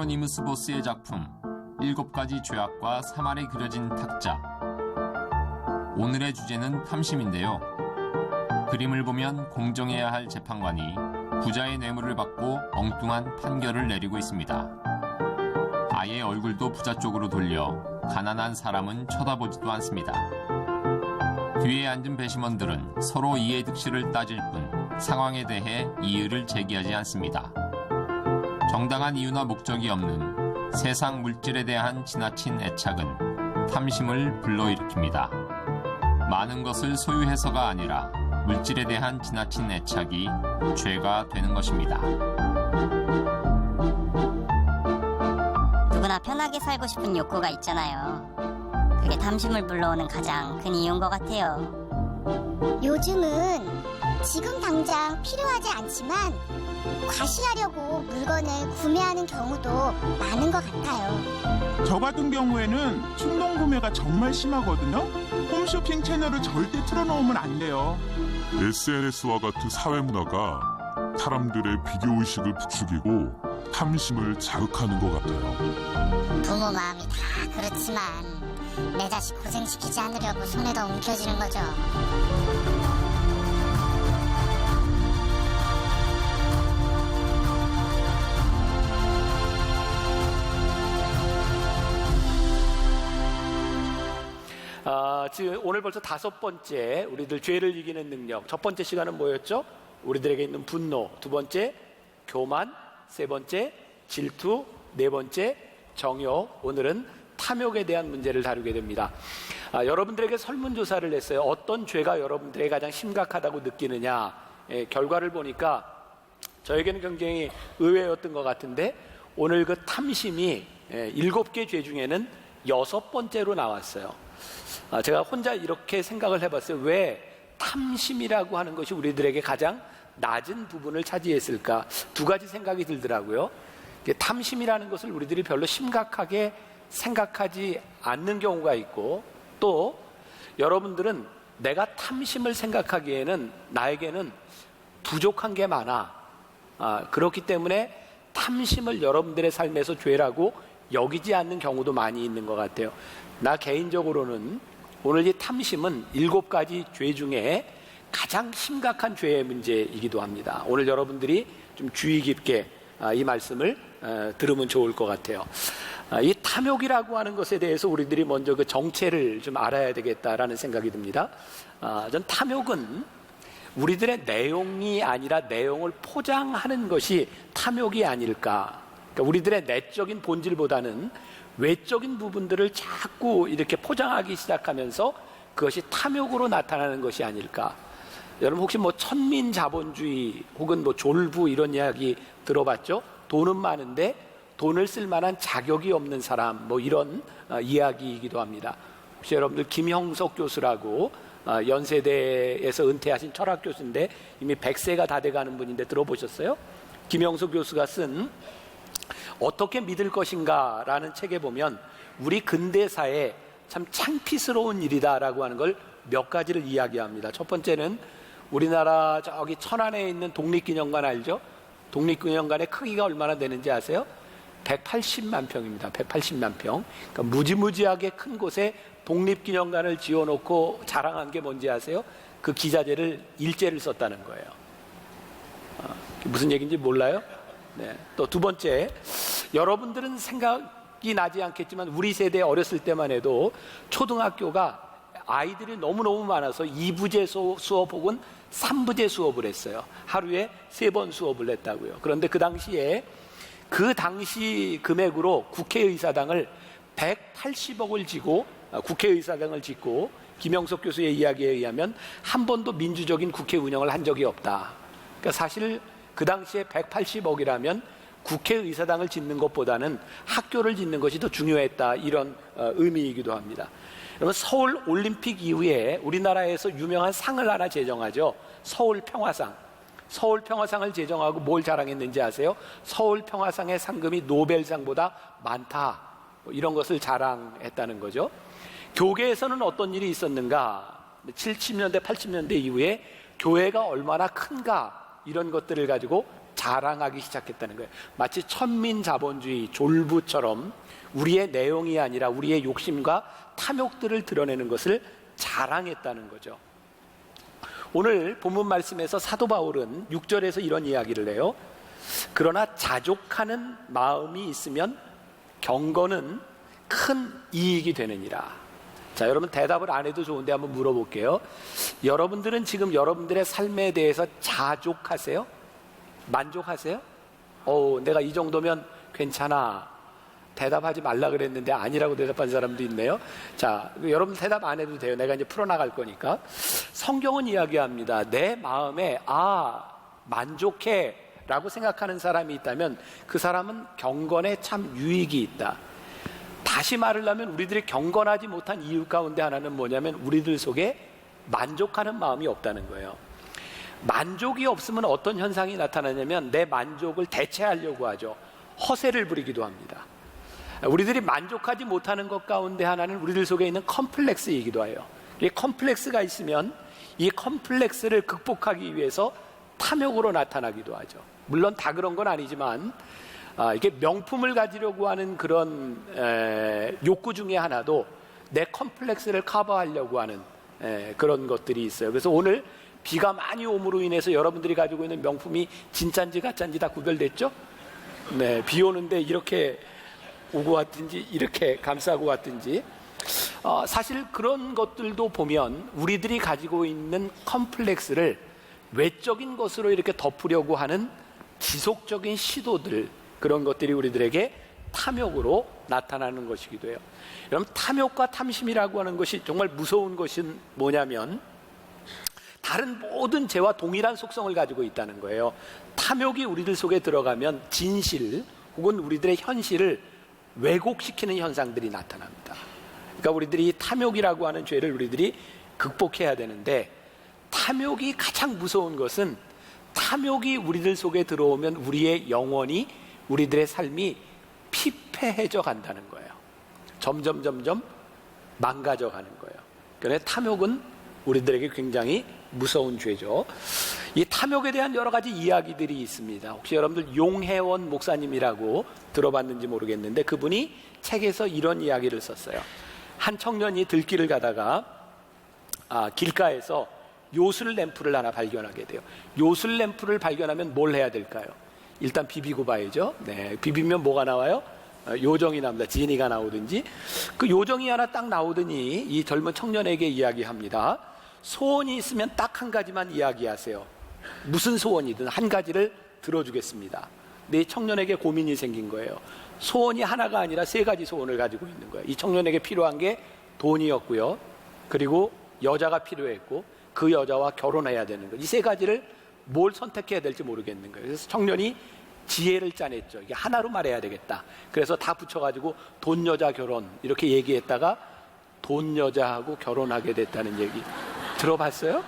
어노니무스 보스의 작품 7가지 죄악과 사말이 그려진 탁자. 오늘의 주제는 탐심인데요. 그림을 보면 공정해야 할 재판관이 부자의 뇌물을 받고 엉뚱한 판결을 내리고 있습니다. 아예 얼굴도 부자 쪽으로 돌려 가난한 사람은 쳐다보지도 않습니다. 뒤에 앉은 배심원들은 서로 이해득실을 따질 뿐 상황에 대해 이의를 제기하지 않습니다. 정당한 이유나 목적이 없는 세상 물질에 대한 지나친 애착은 탐심을 불러일으킵니다. 많은 것을 소유해서가 아니라 물질에 대한 지나친 애착이 죄가 되는 것입니다. 누구나 편하게 살고 싶은 욕구가 있잖아요. 그게 탐심을 불러오는 가장 큰 이유인 것 같아요. 요즘은 지금 당장 필요하지 않지만 과시하려고 물건을 구매하는 경우도 많은 것 같아요. 저 같은 경우에는 충동 구매가 정말 심하거든요. 홈쇼핑 채널을 절대 틀어놓으면 안 돼요. SNS와 같은 사회 문화가 사람들의 비교의식을 부추기고 탐심을 자극하는 것 같아요. 부모 마음이 다 그렇지만 내 자식 고생시키지 않으려고 손에 더 움켜쥐는 거죠. 지금 오늘 벌써 5번째 우리들 죄를 이기는 능력. 첫 번째 시간은 뭐였죠? 우리들에게 있는 분노. 두 번째 교만. 세 번째 질투. 네 번째 정욕. 오늘은 탐욕에 대한 문제를 다루게 됩니다. 여러분들에게 설문조사를 했어요. 어떤 죄가 여러분들에게 가장 심각하다고 느끼느냐. 결과를 보니까 저에게는 굉장히 의외였던 것 같은데 오늘 그 탐심이 7개 죄 중에는 6번째로 나왔어요. 제가 혼자 이렇게 생각을 해봤어요. 왜 탐심이라고 하는 것이 우리들에게 가장 낮은 부분을 차지했을까? 2가지 생각이 들더라고요. 탐심이라는 것을 우리들이 별로 심각하게 생각하지 않는 경우가 있고, 또 여러분들은 내가 탐심을 생각하기에는 나에게는 부족한 게 많아. 그렇기 때문에 탐심을 여러분들의 삶에서 죄라고 여기지 않는 경우도 많이 있는 것 같아요. 나 개인적으로는 오늘 이 탐심은 7가지 죄 중에 가장 심각한 죄의 문제이기도 합니다. 오늘 여러분들이 좀 주의 깊게 이 말씀을 들으면 좋을 것 같아요. 이 탐욕이라고 하는 것에 대해서 우리들이 먼저 그 정체를 좀 알아야 되겠다라는 생각이 듭니다. 전 탐욕은 우리들의 내용이 아니라 내용을 포장하는 것이 탐욕이 아닐까. 그러니까 우리들의 내적인 본질보다는 외적인 부분들을 자꾸 이렇게 포장하기 시작하면서 그것이 탐욕으로 나타나는 것이 아닐까. 여러분 혹시 뭐 천민자본주의 혹은 뭐 졸부 이런 이야기 들어봤죠? 돈은 많은데 돈을 쓸 만한 자격이 없는 사람, 뭐 이런 이야기이기도 합니다. 혹시 여러분들 김형석 교수라고 연세대에서 은퇴하신 철학 교수인데 이미 100세가 다 돼가는 분인데 들어보셨어요? 김형석 교수가 쓴 어떻게 믿을 것인가 라는 책에 보면 우리 근대사에 참 창피스러운 일이다라고 하는 걸 몇 가지를 이야기합니다. 첫 번째는 우리나라 저기 천안에 있는 독립기념관 알죠? 독립기념관의 크기가 얼마나 되는지 아세요? 180만 평입니다. 180만 평. 그러니까 무지무지하게 큰 곳에 독립기념관을 지어놓고 자랑한 게 뭔지 아세요? 그 기자재를 일제를 썼다는 거예요. 무슨 얘기인지 몰라요? 네. 또 2번째, 여러분들은 생각이 나지 않겠지만 우리 세대 어렸을 때만 해도 초등학교가 아이들이 너무너무 많아서 2부제 수업 혹은 3부제 수업을 했어요. 하루에 3번 수업을 했다고요. 그런데 그 당시 금액으로 국회의사당을 180억을 지고 국회의사당을 짓고 김영석 교수의 이야기에 의하면 한 번도 민주적인 국회 운영을 한 적이 없다. 그러니까 사실 그 당시에 180억이라면 국회의사당을 짓는 것보다는 학교를 짓는 것이 더 중요했다. 이런 의미이기도 합니다. 여러분 서울 올림픽 이후에 우리나라에서 유명한 상을 하나 제정하죠. 서울 평화상. 서울 평화상을 제정하고 뭘 자랑했는지 아세요? 서울 평화상의 상금이 노벨상보다 많다. 이런 것을 자랑했다는 거죠. 교계에서는 어떤 일이 있었는가? 70년대, 80년대 이후에 교회가 얼마나 큰가? 이런 것들을 가지고 자랑하기 시작했다는 거예요. 마치 천민자본주의 졸부처럼 우리의 내용이 아니라 우리의 욕심과 탐욕들을 드러내는 것을 자랑했다는 거죠. 오늘 본문 말씀에서 사도 바울은 6절에서 이런 이야기를 해요. 그러나 자족하는 마음이 있으면 경건은 큰 이익이 되느니라. 자, 여러분 대답을 안 해도 좋은데 한번 물어볼게요. 여러분들은 지금 여러분들의 삶에 대해서 자족하세요? 만족하세요? 내가 이 정도면 괜찮아. 대답하지 말라 그랬는데 아니라고 대답한 사람도 있네요. 자, 여러분 대답 안 해도 돼요. 내가 이제 풀어나갈 거니까. 성경은 이야기합니다. 내 마음에 만족해 라고 생각하는 사람이 있다면 그 사람은 경건에 참 유익이 있다. 다시 말을 하면 우리들이 경건하지 못한 이유 가운데 하나는 뭐냐면 우리들 속에 만족하는 마음이 없다는 거예요. 만족이 없으면 어떤 현상이 나타나냐면 내 만족을 대체하려고 하죠. 허세를 부리기도 합니다. 우리들이 만족하지 못하는 것 가운데 하나는 우리들 속에 있는 컴플렉스이기도 해요. 이 컴플렉스가 있으면 이 컴플렉스를 극복하기 위해서 탐욕으로 나타나기도 하죠. 물론 다 그런 건 아니지만 이게 명품을 가지려고 하는 그런 욕구 중에 하나도 내 컴플렉스를 커버하려고 하는 그런 것들이 있어요. 그래서 오늘 비가 많이 오므로 인해서 여러분들이 가지고 있는 명품이 진짜인지 가짜인지 다 구별됐죠? 네, 비 오는데 이렇게 오고 왔든지 이렇게 감싸고 왔든지 사실 그런 것들도 보면 우리들이 가지고 있는 컴플렉스를 외적인 것으로 이렇게 덮으려고 하는 지속적인 시도들, 그런 것들이 우리들에게 탐욕으로 나타나는 것이기도 해요. 여러분, 탐욕과 탐심이라고 하는 것이 정말 무서운 것은 뭐냐면 다른 모든 죄와 동일한 속성을 가지고 있다는 거예요. 탐욕이 우리들 속에 들어가면 진실 혹은 우리들의 현실을 왜곡시키는 현상들이 나타납니다. 그러니까 우리들이 탐욕이라고 하는 죄를 우리들이 극복해야 되는데, 탐욕이 가장 무서운 것은 탐욕이 우리들 속에 들어오면 우리의 영혼이, 우리들의 삶이 피폐해져 간다는 거예요. 점점 망가져 가는 거예요. 그래서 탐욕은 우리들에게 굉장히 무서운 죄죠. 이 탐욕에 대한 여러 가지 이야기들이 있습니다. 혹시 여러분들 용혜원 목사님이라고 들어봤는지 모르겠는데 그분이 책에서 이런 이야기를 썼어요. 한 청년이 들길을 가다가 길가에서 요술 램프를 하나 발견하게 돼요. 요술 램프를 발견하면 뭘 해야 될까요? 일단 비비고 봐야죠. 네, 비비면 뭐가 나와요? 요정이 나옵니다. 지니가 나오든지. 그 요정이 하나 딱 나오더니 이 젊은 청년에게 이야기합니다. 소원이 있으면 딱 한 가지만 이야기하세요. 무슨 소원이든 한 가지를 들어주겠습니다. 근데 이 청년에게 고민이 생긴 거예요. 소원이 하나가 아니라 3가지 소원을 가지고 있는 거예요. 이 청년에게 필요한 게 돈이었고요, 그리고 여자가 필요했고, 그 여자와 결혼해야 되는 거예요. 이 3가지를 뭘 선택해야 될지 모르겠는 거예요. 그래서 청년이 지혜를 짜냈죠. 이게 하나로 말해야 되겠다. 그래서 다 붙여가지고 돈, 여자, 결혼 이렇게 얘기했다가 돈, 여자하고 결혼하게 됐다는 얘기 들어봤어요?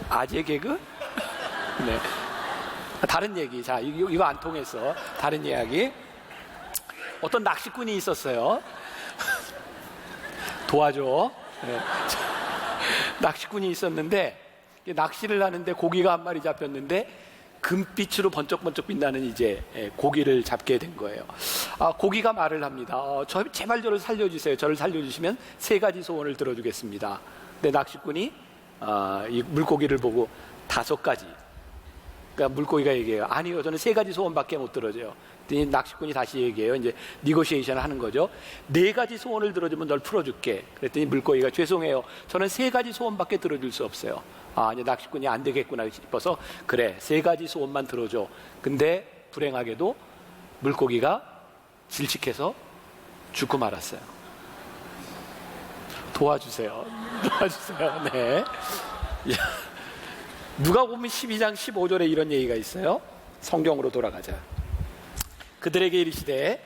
아재 개그? 네. 다른 얘기. 자, 이거 안 통해서 다른 이야기. 어떤 낚시꾼이 있었어요. 도와줘. 네. 낚시꾼이 있었는데 낚시를 하는데 고기가 한 마리 잡혔는데 금빛으로 번쩍번쩍 빛나는 이제 고기를 잡게 된 거예요. 고기가 말을 합니다. 제발 저를 살려주세요. 저를 살려주시면 3가지 소원을 들어주겠습니다. 근데 낚시꾼이 이 물고기를 보고 5가지. 그러니까 물고기가 얘기해요. 아니요, 저는 3가지 소원밖에 못 들어줘요. 그랬더니 낚시꾼이 다시 얘기해요. 이제 니고시에이션을 하는 거죠. 4가지 소원을 들어주면 널 풀어줄게. 그랬더니 물고기가 죄송해요, 저는 3가지 소원밖에 들어줄 수 없어요. 이제 낚시꾼이 안 되겠구나 싶어서 그래, 3가지 소원만 들어줘. 근데 불행하게도 물고기가 질식해서 죽고 말았어요. 도와주세요. 네. 누가 보면 12장 15절에 이런 얘기가 있어요. 성경으로 돌아가자. 그들에게 이르시되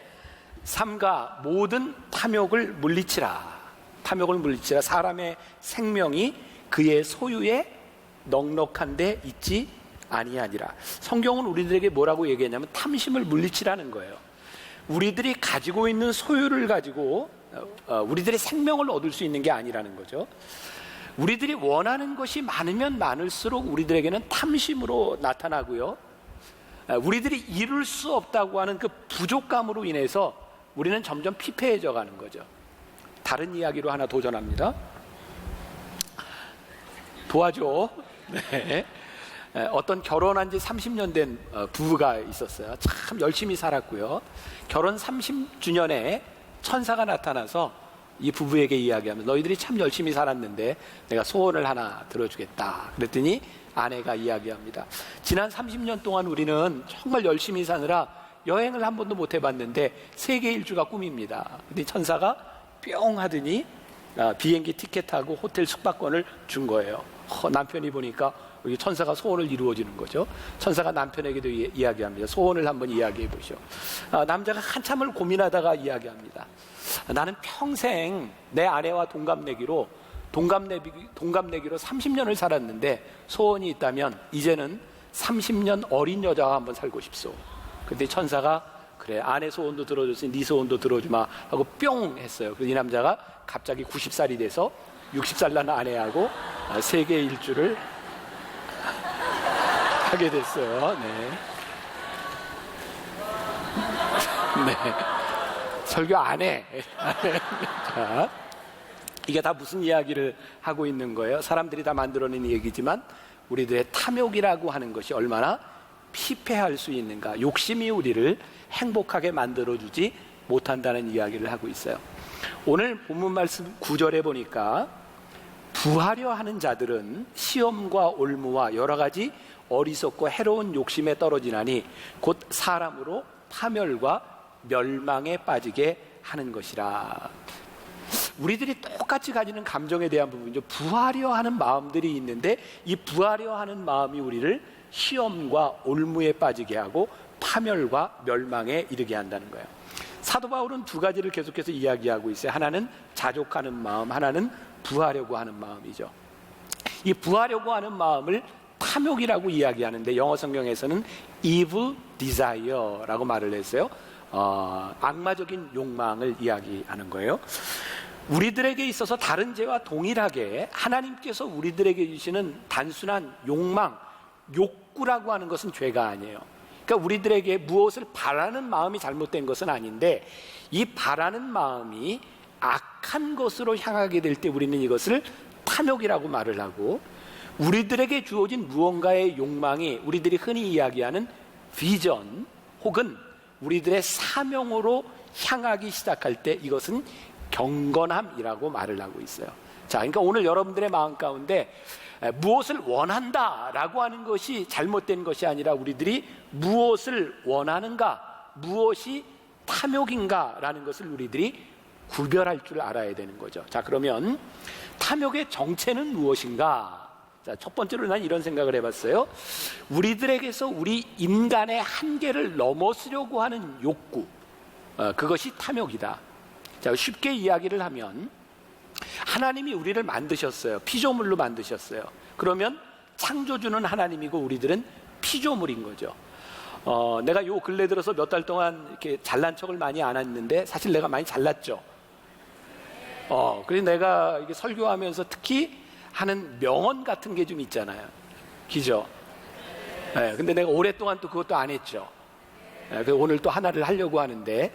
삼가 모든 탐욕을 물리치라. 탐욕을 물리치라. 사람의 생명이 그의 소유에 넉넉한 데 있지 아니하니라. 성경은 우리들에게 뭐라고 얘기했냐면 탐심을 물리치라는 거예요. 우리들이 가지고 있는 소유를 가지고 우리들의 생명을 얻을 수 있는 게 아니라는 거죠. 우리들이 원하는 것이 많으면 많을수록 우리들에게는 탐심으로 나타나고요. 우리들이 이룰 수 없다고 하는 그 부족감으로 인해서 우리는 점점 피폐해져 가는 거죠. 다른 이야기로 하나 도전합니다. 도와줘. 네. 어떤 결혼한 지 30년 된 부부가 있었어요. 참 열심히 살았고요. 결혼 30주년에 천사가 나타나서 이 부부에게 이야기하면서 너희들이 참 열심히 살았는데 내가 소원을 하나 들어주겠다. 그랬더니 아내가 이야기합니다. 지난 30년 동안 우리는 정말 열심히 사느라 여행을 한 번도 못 해봤는데 세계 일주가 꿈입니다. 근데 천사가 뿅 하더니 비행기 티켓하고 호텔 숙박권을 준 거예요. 남편이 보니까 여기 천사가 소원을 이루어주는 거죠. 천사가 남편에게도 이야기합니다. 소원을 한번 이야기해 보시오. 남자가 한참을 고민하다가 이야기합니다. 나는 평생 내 아내와 동갑내기로 30년을 살았는데 소원이 있다면 이제는 30년 어린 여자와 한번 살고 싶소. 근데 천사가 그래, 아내 소원도 들어줬으니 네 소원도 들어주마 하고 뿅 했어요. 그래서 이 남자가 갑자기 90살이 돼서 60살 난 아내하고 세계 일주를 하게 됐어요. 네. 네. 설교 안 해. 자, 이게 다 무슨 이야기를 하고 있는 거예요? 사람들이 다 만들어낸 얘기지만 우리들의 탐욕이라고 하는 것이 얼마나 피폐할 수 있는가. 욕심이 우리를 행복하게 만들어주지 못한다는 이야기를 하고 있어요. 오늘 본문 말씀 9절에 보니까 부하려 하는 자들은 시험과 올무와 여러 가지 어리석고 해로운 욕심에 떨어지나니 곧 사람으로 파멸과 멸망에 빠지게 하는 것이라. 우리들이 똑같이 가지는 감정에 대한 부분이죠. 부하려 하는 마음들이 있는데 이 부하려 하는 마음이 우리를 시험과 올무에 빠지게 하고 파멸과 멸망에 이르게 한다는 거예요. 사도 바울은 두 가지를 계속해서 이야기하고 있어요. 하나는 자족하는 마음, 하나는 부하려고 하는 마음이죠. 이 부하려고 하는 마음을 탐욕이라고 이야기하는데 영어 성경에서는 evil desire라고 말을 했어요. 악마적인 욕망을 이야기하는 거예요. 우리들에게 있어서 다른 죄와 동일하게 하나님께서 우리들에게 주시는 단순한 욕망, 욕구라고 하는 것은 죄가 아니에요. 그러니까 우리들에게 무엇을 바라는 마음이 잘못된 것은 아닌데 이 바라는 마음이 악한 것으로 향하게 될 때 우리는 이것을 탐욕이라고 말을 하고, 우리들에게 주어진 무언가의 욕망이 우리들이 흔히 이야기하는 비전 혹은 우리들의 사명으로 향하기 시작할 때 이것은 경건함이라고 말을 하고 있어요. 자, 그러니까 오늘 여러분들의 마음 가운데 무엇을 원한다라고 하는 것이 잘못된 것이 아니라 우리들이 무엇을 원하는가, 무엇이 탐욕인가라는 것을 우리들이 구별할 줄 알아야 되는 거죠. 자, 그러면 탐욕의 정체는 무엇인가? 자, 첫 번째로 난 이런 생각을 해봤어요. 우리들에게서 우리 인간의 한계를 넘어서려고 하는 욕구, 그것이 탐욕이다. 자, 쉽게 이야기를 하면 하나님이 우리를 만드셨어요. 피조물로 만드셨어요. 그러면 창조주는 하나님이고 우리들은 피조물인 거죠. 내가 요 근래 들어서 몇 달 동안 이렇게 잘난 척을 많이 안 했는데 사실 내가 많이 잘났죠. 그래서 내가 이게 설교하면서 특히 하는 명언 같은 게 좀 있잖아요. 기죠? 네, 근데 내가 오랫동안 또 그것도 안 했죠. 그래서 오늘 또 하나를 하려고 하는데,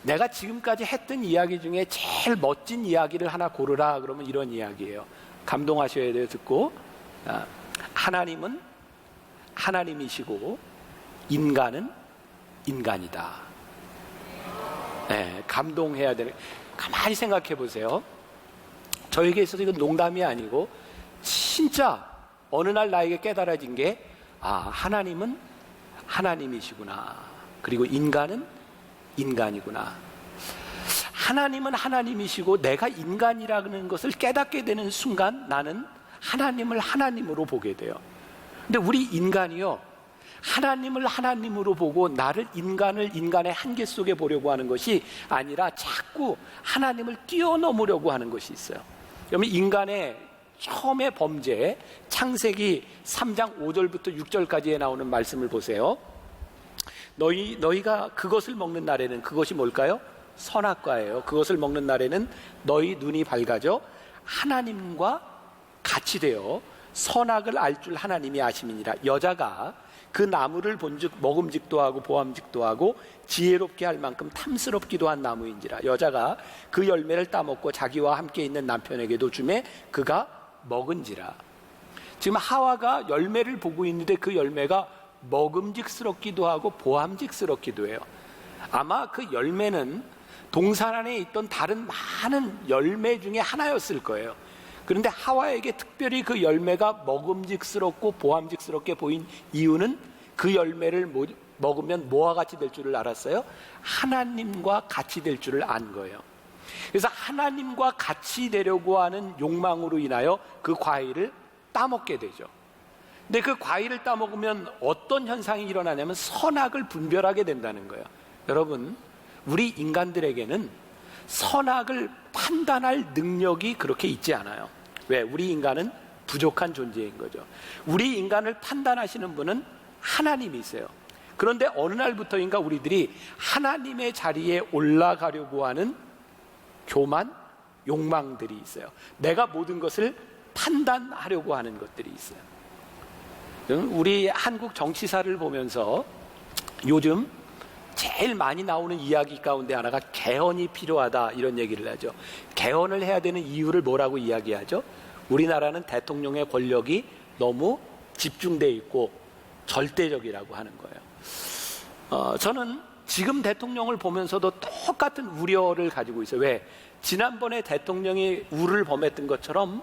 내가 지금까지 했던 이야기 중에 제일 멋진 이야기를 하나 고르라 그러면 이런 이야기예요. 감동하셔야 돼요. 듣고. 하나님은 하나님이시고 인간은 인간이다. 네, 감동해야 되는. 가만히 생각해 보세요. 저에게 있어서 이건 농담이 아니고 진짜 어느 날 나에게 깨달아진 게, 하나님은 하나님이시구나. 그리고 인간은 인간이구나. 하나님은 하나님이시고 내가 인간이라는 것을 깨닫게 되는 순간 나는 하나님을 하나님으로 보게 돼요. 근데 우리 인간이요, 하나님을 하나님으로 보고 나를 인간을 인간의 한계 속에 보려고 하는 것이 아니라 자꾸 하나님을 뛰어넘으려고 하는 것이 있어요. 그러면 인간의 처음의 범죄, 창세기 3장 5절부터 6절까지에 나오는 말씀을 보세요. 너희가 그것을 먹는 날에는, 그것이 뭘까요? 선악과예요. 그것을 먹는 날에는 너희 눈이 밝아져 하나님과 같이 되어 선악을 알 줄 하나님이 아심이니라. 여자가 그 나무를 본즉 먹음직도 하고 보암직도 하고 지혜롭게 할 만큼 탐스럽기도 한 나무인지라. 여자가 그 열매를 따먹고 자기와 함께 있는 남편에게도 주매 그가 먹은지라. 지금 하와가 열매를 보고 있는데 그 열매가 먹음직스럽기도 하고 보암직스럽기도 해요. 아마 그 열매는 동산 안에 있던 다른 많은 열매 중에 하나였을 거예요. 그런데 하와에게 특별히 그 열매가 먹음직스럽고 보암직스럽게 보인 이유는 그 열매를 먹으면 뭐와 같이 될 줄을 알았어요? 하나님과 같이 될 줄을 안 거예요. 그래서 하나님과 같이 되려고 하는 욕망으로 인하여 그 과일을 따먹게 되죠. 근데 그 과일을 따먹으면 어떤 현상이 일어나냐면 선악을 분별하게 된다는 거예요. 여러분, 우리 인간들에게는 선악을 판단할 능력이 그렇게 있지 않아요. 왜? 우리 인간은 부족한 존재인 거죠. 우리 인간을 판단하시는 분은 하나님이세요. 그런데 어느 날부터인가 우리들이 하나님의 자리에 올라가려고 하는 교만, 욕망들이 있어요. 내가 모든 것을 판단하려고 하는 것들이 있어요. 우리 한국 정치사를 보면서 요즘 제일 많이 나오는 이야기 가운데 하나가 개헌이 필요하다 이런 얘기를 하죠. 개헌을 해야 되는 이유를 뭐라고 이야기하죠? 우리나라는 대통령의 권력이 너무 집중돼 있고 절대적이라고 하는 거예요. 저는 지금 대통령을 보면서도 똑같은 우려를 가지고 있어요. 왜? 지난번에 대통령이 우를 범했던 것처럼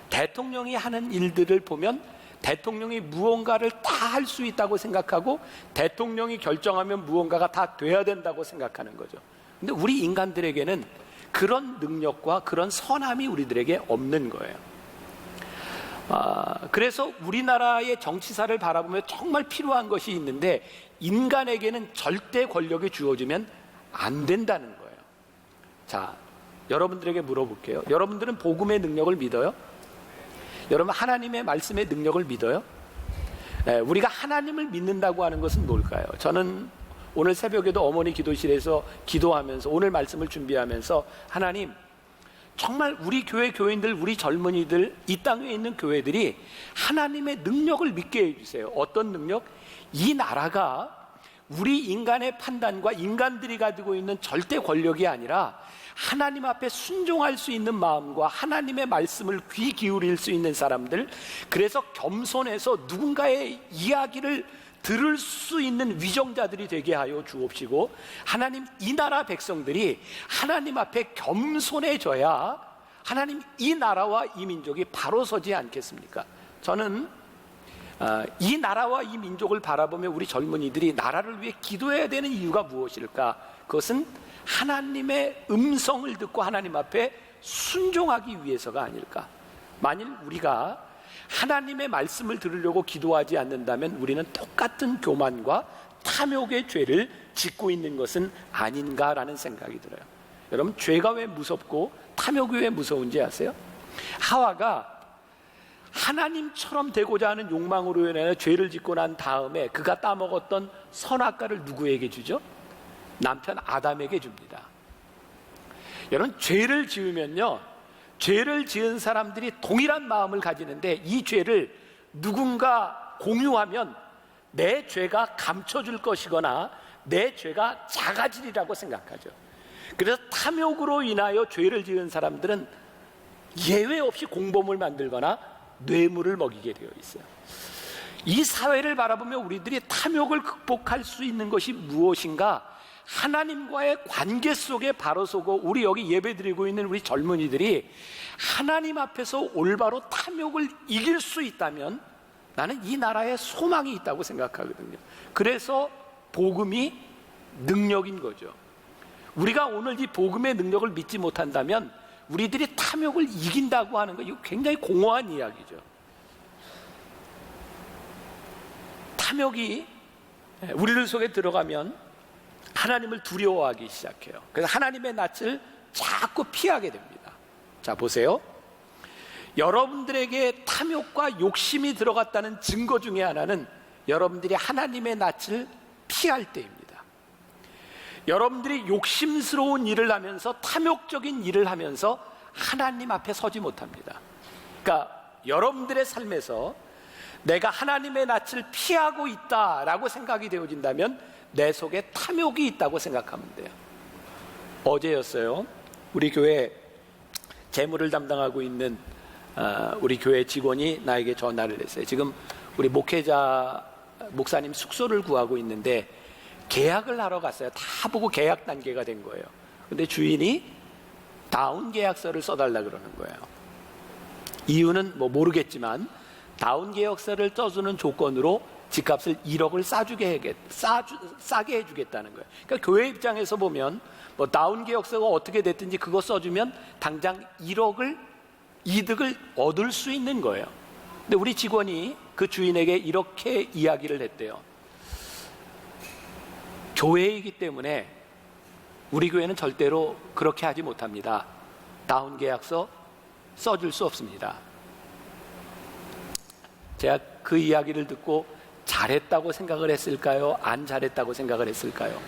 대통령이 하는 일들을 보면 대통령이 무언가를 다 할 수 있다고 생각하고 대통령이 결정하면 무언가가 다 돼야 된다고 생각하는 거죠. 근데 우리 인간들에게는 그런 능력과 그런 선함이 우리들에게 없는 거예요. 그래서 우리나라의 정치사를 바라보면 정말 필요한 것이 있는데 인간에게는 절대 권력이 주어지면 안 된다는 거예요. 자, 여러분들에게 물어볼게요. 여러분들은 복음의 능력을 믿어요? 여러분 하나님의 말씀의 능력을 믿어요? 우리가 하나님을 믿는다고 하는 것은 뭘까요? 저는 오늘 새벽에도 어머니 기도실에서 기도하면서 오늘 말씀을 준비하면서 하나님, 정말 우리 교회 교인들, 우리 젊은이들, 이 땅에 있는 교회들이 하나님의 능력을 믿게 해주세요. 어떤 능력? 이 나라가 우리 인간의 판단과 인간들이 가지고 있는 절대 권력이 아니라 하나님 앞에 순종할 수 있는 마음과 하나님의 말씀을 귀 기울일 수 있는 사람들, 그래서 겸손해서 누군가의 이야기를 들을 수 있는 위정자들이 되게 하여 주옵시고, 하나님, 이 나라 백성들이 하나님 앞에 겸손해져야 하나님, 이 나라와 이 민족이 바로 서지 않겠습니까? 저는 이 나라와 이 민족을 바라보며 우리 젊은이들이 나라를 위해 기도해야 되는 이유가 무엇일까? 그것은 하나님의 음성을 듣고 하나님 앞에 순종하기 위해서가 아닐까? 만일 우리가 하나님의 말씀을 들으려고 기도하지 않는다면 우리는 똑같은 교만과 탐욕의 죄를 짓고 있는 것은 아닌가라는 생각이 들어요. 여러분, 죄가 왜 무섭고 탐욕이 왜 무서운지 아세요? 하와가 하나님처럼 되고자 하는 욕망으로 인해 죄를 짓고 난 다음에 그가 따먹었던 선악과를 누구에게 주죠? 남편 아담에게 줍니다. 여러분, 죄를 지으면요, 죄를 지은 사람들이 동일한 마음을 가지는데 이 죄를 누군가 공유하면 내 죄가 감춰줄 것이거나 내 죄가 작아지리라고 생각하죠. 그래서 탐욕으로 인하여 죄를 지은 사람들은 예외 없이 공범을 만들거나 뇌물을 먹이게 되어 있어요. 이 사회를 바라보며 우리들이 탐욕을 극복할 수 있는 것이 무엇인가? 하나님과의 관계 속에 바로 서고, 우리 여기 예배드리고 있는 우리 젊은이들이 하나님 앞에서 올바로 탐욕을 이길 수 있다면 나는 이 나라에 소망이 있다고 생각하거든요. 그래서 복음이 능력인 거죠. 우리가 오늘 이 복음의 능력을 믿지 못한다면 우리들이 탐욕을 이긴다고 하는 거, 이거 굉장히 공허한 이야기죠. 탐욕이 우리들 속에 들어가면 하나님을 두려워하기 시작해요. 그래서 하나님의 낯을 자꾸 피하게 됩니다. 자, 보세요. 여러분들에게 탐욕과 욕심이 들어갔다는 증거 중에 하나는 여러분들이 하나님의 낯을 피할 때입니다. 여러분들이 욕심스러운 일을 하면서, 탐욕적인 일을 하면서 하나님 앞에 서지 못합니다. 그러니까 여러분들의 삶에서 내가 하나님의 낯을 피하고 있다라고 생각이 되어진다면 내 속에 탐욕이 있다고 생각하면 돼요. 어제였어요. 우리 교회 재무를 담당하고 있는 우리 교회 직원이 나에게 전화를 했어요. 지금 우리 목사님 숙소를 구하고 있는데 계약을 하러 갔어요. 다 보고 계약 단계가 된 거예요. 근데 주인이 다운 계약서를 써달라 그러는 거예요. 이유는 뭐 모르겠지만 다운 계약서를 써주는 조건으로 집값을 1억을 싸게 해주겠다는 거예요. 그러니까 교회 입장에서 보면 뭐 다운 계약서가 어떻게 됐든지 그거 써주면 당장 1억을 이득을 얻을 수 있는 거예요. 근데 우리 직원이 그 주인에게 이렇게 이야기를 했대요. 교회이기 때문에 우리 교회는 절대로 그렇게 하지 못합니다. 다운 계약서 써줄 수 없습니다. 제가 그 이야기를 듣고 잘했다고 생각을 했을까요? 안 잘했다고 생각을 했을까요?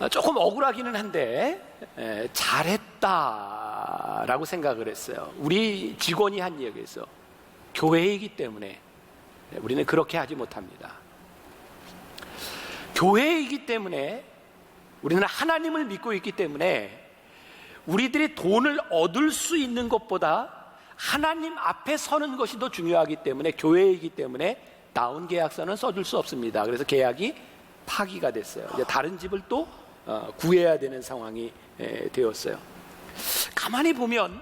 조금 억울하기는 한데 잘했다라고 생각을 했어요. 우리 직원이 한 이야기에서 교회이기 때문에 우리는 그렇게 하지 못합니다. 교회이기 때문에 우리는 하나님을 믿고 있기 때문에 우리들이 돈을 얻을 수 있는 것보다 하나님 앞에 서는 것이 더 중요하기 때문에 교회이기 때문에 다운 계약서는 써줄 수 없습니다. 그래서 계약이 파기가 됐어요. 이제 다른 집을 또 구해야 되는 상황이 되었어요. 가만히 보면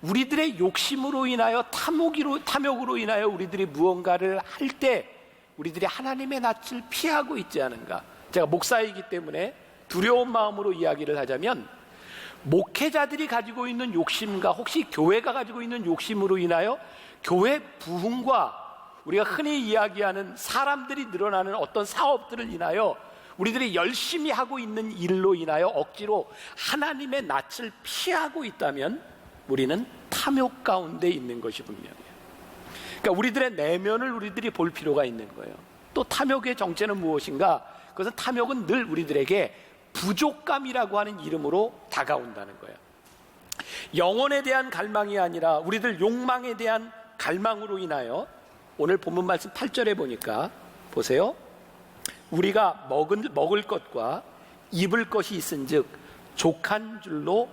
우리들의 욕심으로 인하여 탐욕으로 인하여 우리들이 무언가를 할 때 우리들이 하나님의 낯을 피하고 있지 않은가. 제가 목사이기 때문에 두려운 마음으로 이야기를 하자면 목회자들이 가지고 있는 욕심과 혹시 교회가 가지고 있는 욕심으로 인하여 교회 부흥과 우리가 흔히 이야기하는 사람들이 늘어나는 어떤 사업들을 인하여 우리들이 열심히 하고 있는 일로 인하여 억지로 하나님의 낯을 피하고 있다면 우리는 탐욕 가운데 있는 것이 분명해요. 그러니까 우리들의 내면을 우리들이 볼 필요가 있는 거예요. 또 탐욕의 정체는 무엇인가? 그것은 탐욕은 늘 우리들에게 부족감이라고 하는 이름으로 다가온다는 거예요. 영혼에 대한 갈망이 아니라 우리들 욕망에 대한 갈망으로 인하여 오늘 본문 말씀 8절에 보니까 보세요. 우리가 먹을 것과 입을 것이 있은즉 족한 줄로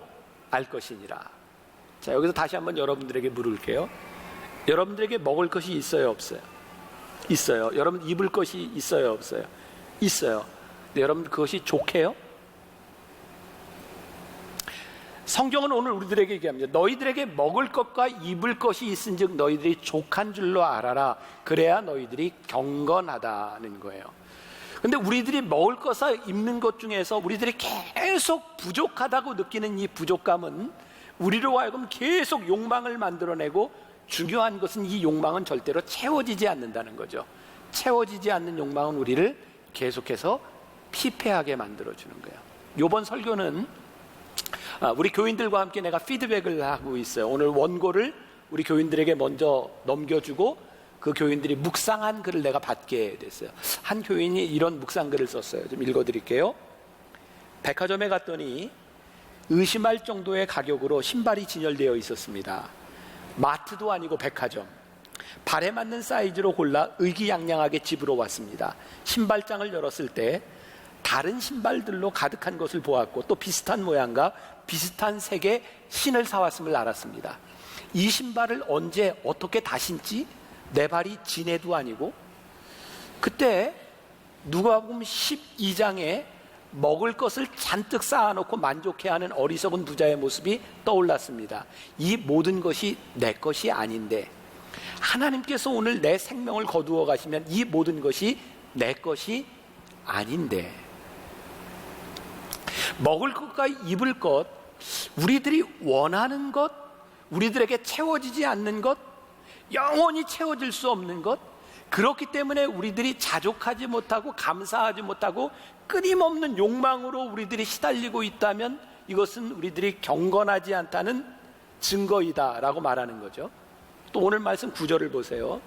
알 것이니라. 자, 여기서 다시 한번 여러분들에게 물을게요. 여러분들에게 먹을 것이 있어요, 없어요? 있어요. 여러분 입을 것이 있어요, 없어요? 있어요. 근데 여러분 그것이 족해요? 성경은 오늘 우리들에게 얘기합니다. 너희들에게 먹을 것과 입을 것이 있은즉 너희들이 족한 줄로 알아라. 그래야 너희들이 경건하다는 거예요. 근데 우리들이 먹을 것과 입는 것 중에서 우리들이 계속 부족하다고 느끼는 이 부족감은 우리로 하여금 계속 욕망을 만들어내고 중요한 것은 이 욕망은 절대로 채워지지 않는다는 거죠. 채워지지 않는 욕망은 우리를 계속해서 피폐하게 만들어주는 거예요. 이번 설교는 우리 교인들과 함께 내가 피드백을 하고 있어요. 오늘 원고를 우리 교인들에게 먼저 넘겨주고 그 교인들이 묵상한 글을 내가 받게 됐어요. 한 교인이 이런 묵상글을 썼어요. 좀 읽어드릴게요. 백화점에 갔더니 의심할 정도의 가격으로 신발이 진열되어 있었습니다. 마트도 아니고 백화점. 발에 맞는 사이즈로 골라 의기양양하게 집으로 왔습니다. 신발장을 열었을 때 다른 신발들로 가득한 것을 보았고 또 비슷한 모양과 비슷한 색의 신을 사왔음을 알았습니다. 이 신발을 언제 어떻게 다 신지? 내 발이 진해도 아니고. 그때 누가복음 12장에 먹을 것을 잔뜩 쌓아놓고 만족해하는 어리석은 부자의 모습이 떠올랐습니다. 이 모든 것이 내 것이 아닌데 하나님께서 오늘 내 생명을 거두어 가시면 이 모든 것이 내 것이 아닌데. 먹을 것과 입을 것, 우리들이 원하는 것, 우리들에게 채워지지 않는 것, 영원히 채워질 수 없는 것, 그렇기 때문에 우리들이 자족하지 못하고 감사하지 못하고 끊임없는 욕망으로 우리들이 시달리고 있다면 이것은 우리들이 경건하지 않다는 증거이다라고 말하는 거죠. 또 오늘 말씀 9절을 보세요.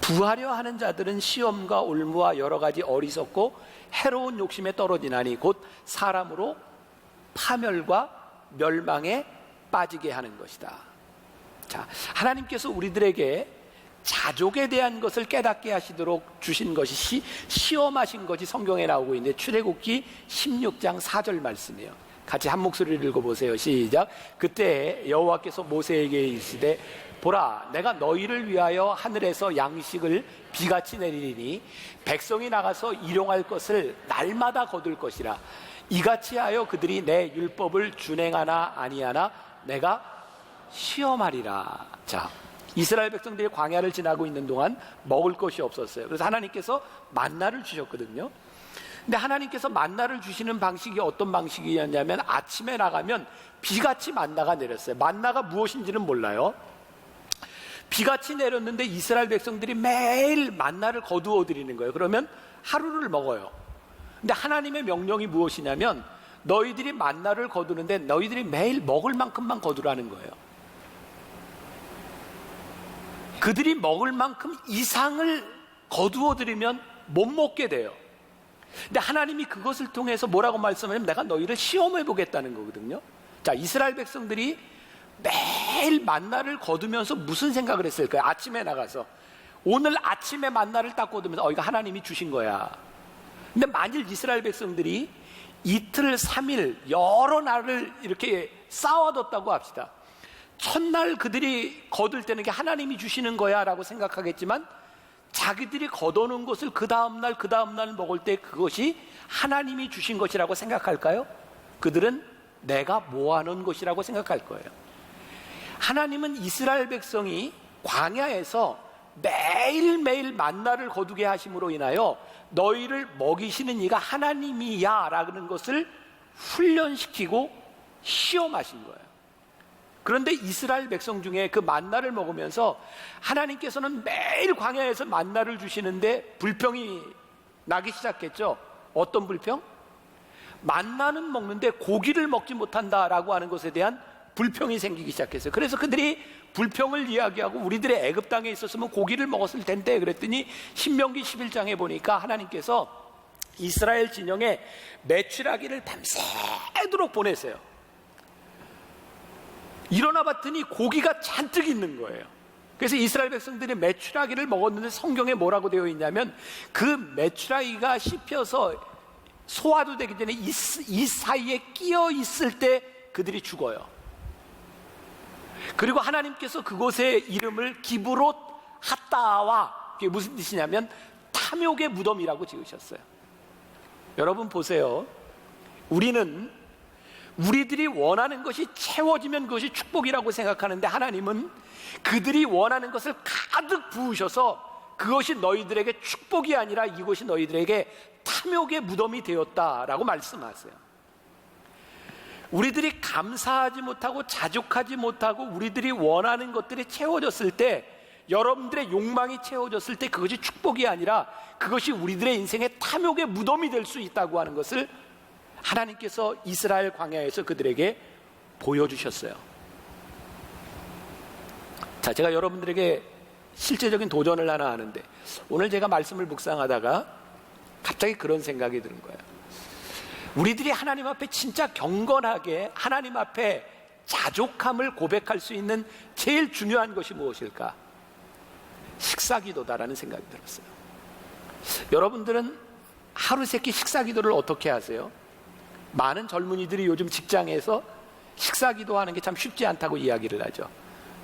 부하려 하는 자들은 시험과 올무와 여러 가지 어리석고 해로운 욕심에 떨어지나니 곧 사람으로 파멸과 멸망에 빠지게 하는 것이다. 자, 하나님께서 우리들에게 자족에 대한 것을 깨닫게 하시도록 주신 것이 시험하신 것이 성경에 나오고 있는데 출애굽기 16장 4절 말씀이에요. 같이 한 목소리를 읽어보세요. 시작. 그때 여호와께서 모세에게 이르시되 보라, 내가 너희를 위하여 하늘에서 양식을 비같이 내리리니 백성이 나가서 일용할 것을 날마다 거둘 것이라. 이같이 하여 그들이 내 율법을 준행하나 아니하나 내가 시험하리라. 자, 이스라엘 백성들이 광야를 지나고 있는 동안 먹을 것이 없었어요. 그래서 하나님께서 만나를 주셨거든요. 근데 하나님께서 만나를 주시는 방식이 어떤 방식이었냐면 아침에 나가면 비같이 만나가 내렸어요. 만나가 무엇인지는 몰라요. 비같이 내렸는데 이스라엘 백성들이 매일 만나를 거두어 드리는 거예요. 그러면 하루를 먹어요. 근데 하나님의 명령이 무엇이냐면 너희들이 만나를 거두는데 너희들이 매일 먹을 만큼만 거두라는 거예요. 그들이 먹을 만큼 이상을 거두어 드리면 못 먹게 돼요. 근데 하나님이 그것을 통해서 뭐라고 말씀하냐면 내가 너희를 시험해 보겠다는 거거든요. 자, 이스라엘 백성들이 매일 만나를 거두면서 무슨 생각을 했을까요? 아침에 나가서 오늘 아침에 만나를 딱 거두면서 이거 하나님이 주신 거야. 근데 만일 이스라엘 백성들이 이틀, 3일 여러 날을 이렇게 쌓아뒀다고 합시다. 첫날 그들이 거둘 때는 게 하나님이 주시는 거야 라고 생각하겠지만 자기들이 거둬놓은 것을 그 다음날 먹을 때 그것이 하나님이 주신 것이라고 생각할까요? 그들은 내가 모아놓은 것이라고 생각할 거예요. 하나님은 이스라엘 백성이 광야에서 매일매일 만나를 거두게 하심으로 인하여 너희를 먹이시는 이가 하나님이야 라는 것을 훈련시키고 시험하신 거예요. 그런데 이스라엘 백성 중에 그 만나를 먹으면서 하나님께서는 매일 광야에서 만나를 주시는데 불평이 나기 시작했죠. 어떤 불평? 만나는 먹는데 고기를 먹지 못한다라고 하는 것에 대한 불평이 생기기 시작했어요. 그래서 그들이 불평을 이야기하고 우리들의 애굽 땅에 있었으면 고기를 먹었을 텐데 그랬더니 신명기 11장에 보니까 하나님께서 이스라엘 진영에 메추라기를 밤새도록 보내세요. 일어나 봤더니 고기가 잔뜩 있는 거예요. 그래서 이스라엘 백성들이 메추라기를 먹었는데 성경에 뭐라고 되어 있냐면 그 메추라기가 씹혀서 소화도 되기 전에 이 사이에 끼어 있을 때 그들이 죽어요. 그리고 하나님께서 그곳의 이름을 기브롯 핫다와, 그게 무슨 뜻이냐면 탐욕의 무덤이라고 지으셨어요. 여러분 보세요. 우리들이 원하는 것이 채워지면 그것이 축복이라고 생각하는데 하나님은 그들이 원하는 것을 가득 부으셔서 그것이 너희들에게 축복이 아니라 이것이 너희들에게 탐욕의 무덤이 되었다라고 말씀하세요. 우리들이 감사하지 못하고 자족하지 못하고 우리들이 원하는 것들이 채워졌을 때, 여러분들의 욕망이 채워졌을 때 그것이 축복이 아니라 그것이 우리들의 인생의 탐욕의 무덤이 될 수 있다고 하는 것을 하나님께서 이스라엘 광야에서 그들에게 보여주셨어요. 자, 제가 여러분들에게 실제적인 도전을 하나 하는데 오늘 제가 말씀을 묵상하다가 갑자기 그런 생각이 드는 거예요. 우리들이 하나님 앞에 진짜 경건하게 하나님 앞에 자족함을 고백할 수 있는 제일 중요한 것이 무엇일까? 식사기도다라는 생각이 들었어요. 여러분들은 하루 세끼 식사기도를 어떻게 하세요? 많은 젊은이들이 요즘 직장에서 식사기도하는 게 참 쉽지 않다고 이야기를 하죠.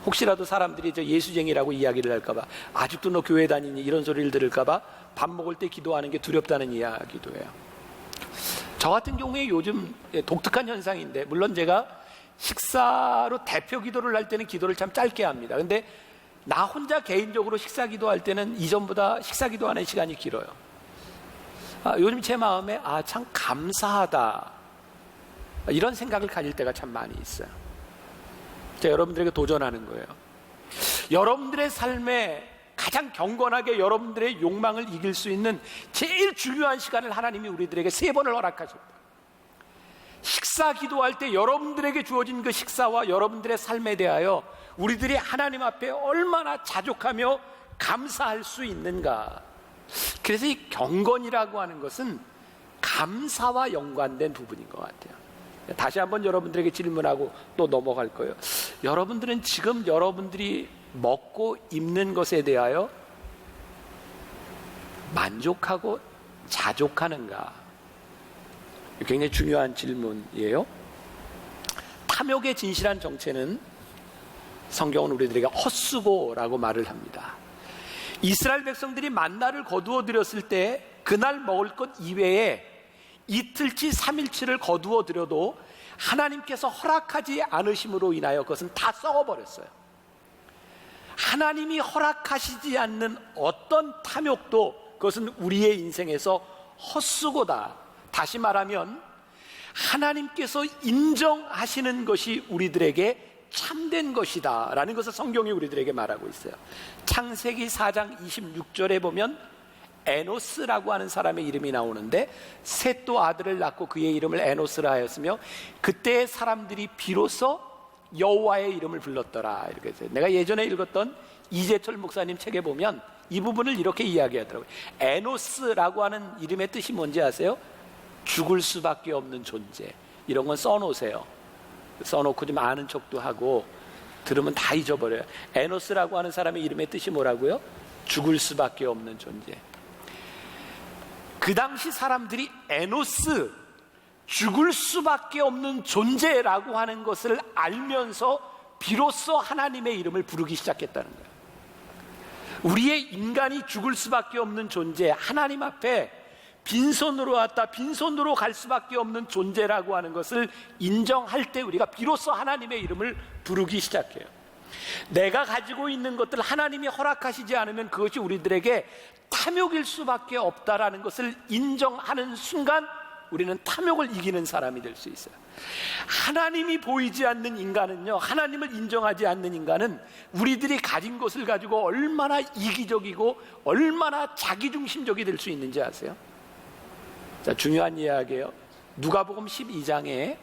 혹시라도 사람들이 저 예수쟁이라고 이야기를 할까봐, 아직도 너 교회 다니니 이런 소리를 들을까봐 밥 먹을 때 기도하는 게 두렵다는 이야기도 해요. 저 같은 경우에 요즘 독특한 현상인데, 물론 제가 식사로 대표 기도를 할 때는 기도를 참 짧게 합니다. 근데 나 혼자 개인적으로 식사 기도할 때는 이전보다 식사 기도하는 시간이 길어요. 요즘 제 마음에 참 감사하다, 이런 생각을 가질 때가 참 많이 있어요. 제가 여러분들에게 도전하는 거예요. 여러분들의 삶에 가장 경건하게 여러분들의 욕망을 이길 수 있는 제일 중요한 시간을 하나님이 우리들에게 3번을 허락하셨다. 식사 기도할 때 여러분들에게 주어진 그 식사와 여러분들의 삶에 대하여 우리들이 하나님 앞에 얼마나 자족하며 감사할 수 있는가. 그래서 이 경건이라고 하는 것은 감사와 연관된 부분인 것 같아요. 다시 한번 여러분들에게 질문하고 또 넘어갈 거예요. 여러분들은 지금 여러분들이 먹고 입는 것에 대하여 만족하고 자족하는가? 굉장히 중요한 질문이에요. 탐욕의 진실한 정체는 성경은 우리들에게 헛수고라고 말을 합니다. 이스라엘 백성들이 만나를 거두어 드렸을 때 그날 먹을 것 이외에 이틀치 3일치를 거두어 드려도 하나님께서 허락하지 않으심으로 인하여 그것은 다 썩어버렸어요. 하나님이 허락하시지 않는 어떤 탐욕도 그것은 우리의 인생에서 헛수고다. 다시 말하면 하나님께서 인정하시는 것이 우리들에게 참된 것이다 라는 것을 성경이 우리들에게 말하고 있어요. 창세기 4장 26절에 보면 에노스라고 하는 사람의 이름이 나오는데 셋도 아들을 낳고 그의 이름을 에노스라 하였으며 그때 사람들이 비로소 여호와의 이름을 불렀더라 이렇게 해서 내가 예전에 읽었던 이재철 목사님 책에 보면 이 부분을 이렇게 이야기하더라고요. 에노스라고 하는 이름의 뜻이 뭔지 아세요? 죽을 수밖에 없는 존재. 이런 건 써놓으세요. 써놓고 좀 아는 척도 하고 들으면 다 잊어버려요. 에노스라고 하는 사람의 이름의 뜻이 뭐라고요? 죽을 수밖에 없는 존재. 그 당시 사람들이 에노스, 죽을 수밖에 없는 존재라고 하는 것을 알면서 비로소 하나님의 이름을 부르기 시작했다는 거예요. 우리의 인간이 죽을 수밖에 없는 존재, 하나님 앞에 빈손으로 왔다 빈손으로 갈 수밖에 없는 존재라고 하는 것을 인정할 때 우리가 비로소 하나님의 이름을 부르기 시작해요. 내가 가지고 있는 것들 하나님이 허락하시지 않으면 그것이 우리들에게 탐욕일 수밖에 없다라는 것을 인정하는 순간 우리는 탐욕을 이기는 사람이 될 수 있어요. 하나님이 보이지 않는 인간은요, 하나님을 인정하지 않는 인간은 우리들이 가진 것을 가지고 얼마나 이기적이고 얼마나 자기중심적이 될 수 있는지 아세요? 자, 중요한 이야기예요. 누가복음 12장에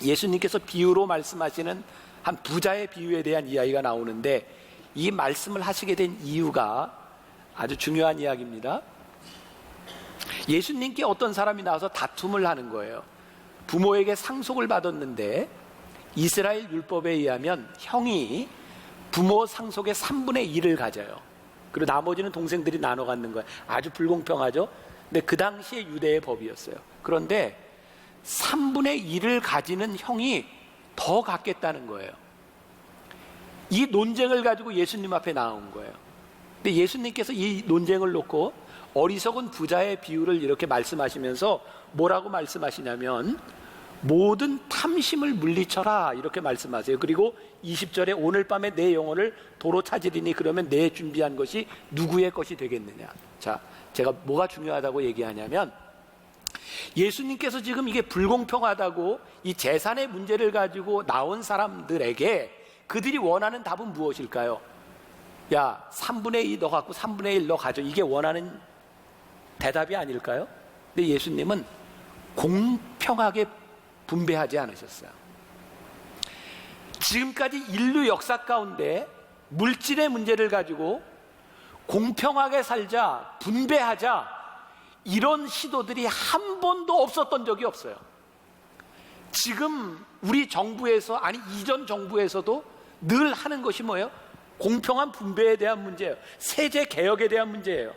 예수님께서 비유로 말씀하시는 한 부자의 비유에 대한 이야기가 나오는데 이 말씀을 하시게 된 이유가 아주 중요한 이야기입니다. 예수님께 어떤 사람이 나와서 다툼을 하는 거예요. 부모에게 상속을 받았는데 이스라엘 율법에 의하면 형이 부모 상속의 3분의 1을 가져요. 그리고 나머지는 동생들이 나눠 갖는 거예요. 아주 불공평하죠. 근데 그 당시에 유대의 법이었어요. 그런데 3분의 1을 가지는 형이 더 갖겠다는 거예요. 이 논쟁을 가지고 예수님 앞에 나온 거예요. 근데 예수님께서 이 논쟁을 놓고 어리석은 부자의 비유를 이렇게 말씀하시면서 뭐라고 말씀하시냐면 모든 탐심을 물리쳐라 이렇게 말씀하세요. 그리고 20절에 오늘 밤에 내 영혼을 도로 찾으리니 그러면 내 준비한 것이 누구의 것이 되겠느냐. 자, 제가 뭐가 중요하다고 얘기하냐면 예수님께서 지금 이게 불공평하다고 이 재산의 문제를 가지고 나온 사람들에게 그들이 원하는 답은 무엇일까요? 야, 3분의 2 너 갖고 3분의 1 너 가져. 이게 원하는 대답이 아닐까요? 근데 예수님은 공평하게 분배하지 않으셨어요. 지금까지 인류 역사 가운데 물질의 문제를 가지고 공평하게 살자, 분배하자 이런 시도들이 한 번도 없었던 적이 없어요. 지금 우리 정부에서 아니 이전 정부에서도 늘 하는 것이 뭐예요? 공평한 분배에 대한 문제예요. 세제 개혁에 대한 문제예요.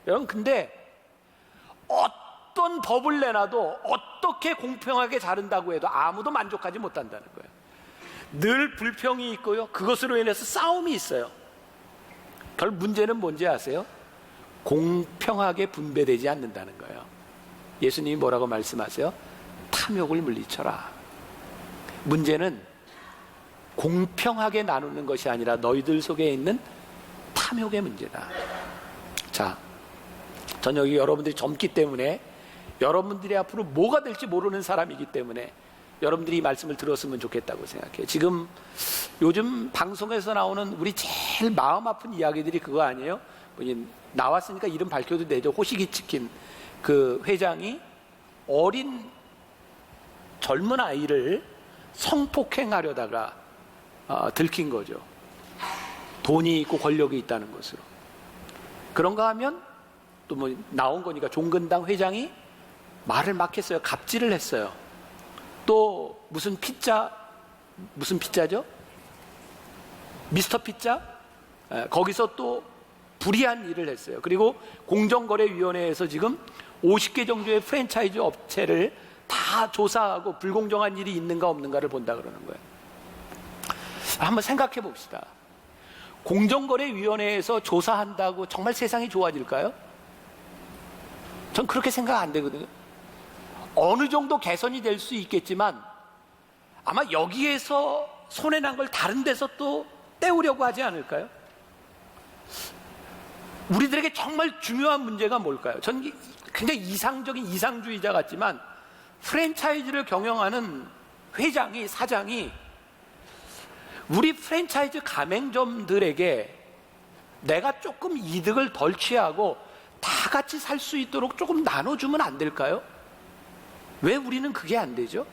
여러분 근데 어떤 법을 내놔도 어떻게 공평하게 자른다고 해도 아무도 만족하지 못한다는 거예요. 늘 불평이 있고요. 그것으로 인해서 싸움이 있어요. 결국 문제는 뭔지 아세요? 공평하게 분배되지 않는다는 거예요. 예수님이 뭐라고 말씀하세요? 탐욕을 물리쳐라. 문제는 공평하게 나누는 것이 아니라 너희들 속에 있는 탐욕의 문제다. 자, 전 여기 여러분들이 젊기 때문에 여러분들이 앞으로 뭐가 될지 모르는 사람이기 때문에 여러분들이 이 말씀을 들었으면 좋겠다고 생각해요. 지금 요즘 방송에서 나오는 우리 제일 마음 아픈 이야기들이 그거 아니에요? 나왔으니까 이름 밝혀도 되죠. 호식이 치킨 그 회장이 어린 젊은 아이를 성폭행하려다가 들킨 거죠. 돈이 있고 권력이 있다는 것으로. 그런가 하면 또 뭐 나온 거니까 종근당 회장이 말을 막 했어요. 갑질을 했어요. 또 무슨 피자죠? 미스터 피자? 거기서 또 불이한 일을 했어요. 그리고 공정거래위원회에서 지금 50개 정도의 프랜차이즈 업체를 다 조사하고 불공정한 일이 있는가 없는가를 본다 그러는 거예요. 한번 생각해 봅시다. 공정거래위원회에서 조사한다고 정말 세상이 좋아질까요? 전 그렇게 생각 안 되거든요. 어느 정도 개선이 될 수 있겠지만 아마 여기에서 손해난 걸 다른 데서 또 떼우려고 하지 않을까요? 우리들에게 정말 중요한 문제가 뭘까요? 전 굉장히 이상적인 이상주의자 같지만 프랜차이즈를 경영하는 회장이, 사장이 우리 프랜차이즈 가맹점들에게 내가 조금 이득을 덜 취하고 다 같이 살 수 있도록 조금 나눠주면 안 될까요? 왜 우리는 그게 안 되죠?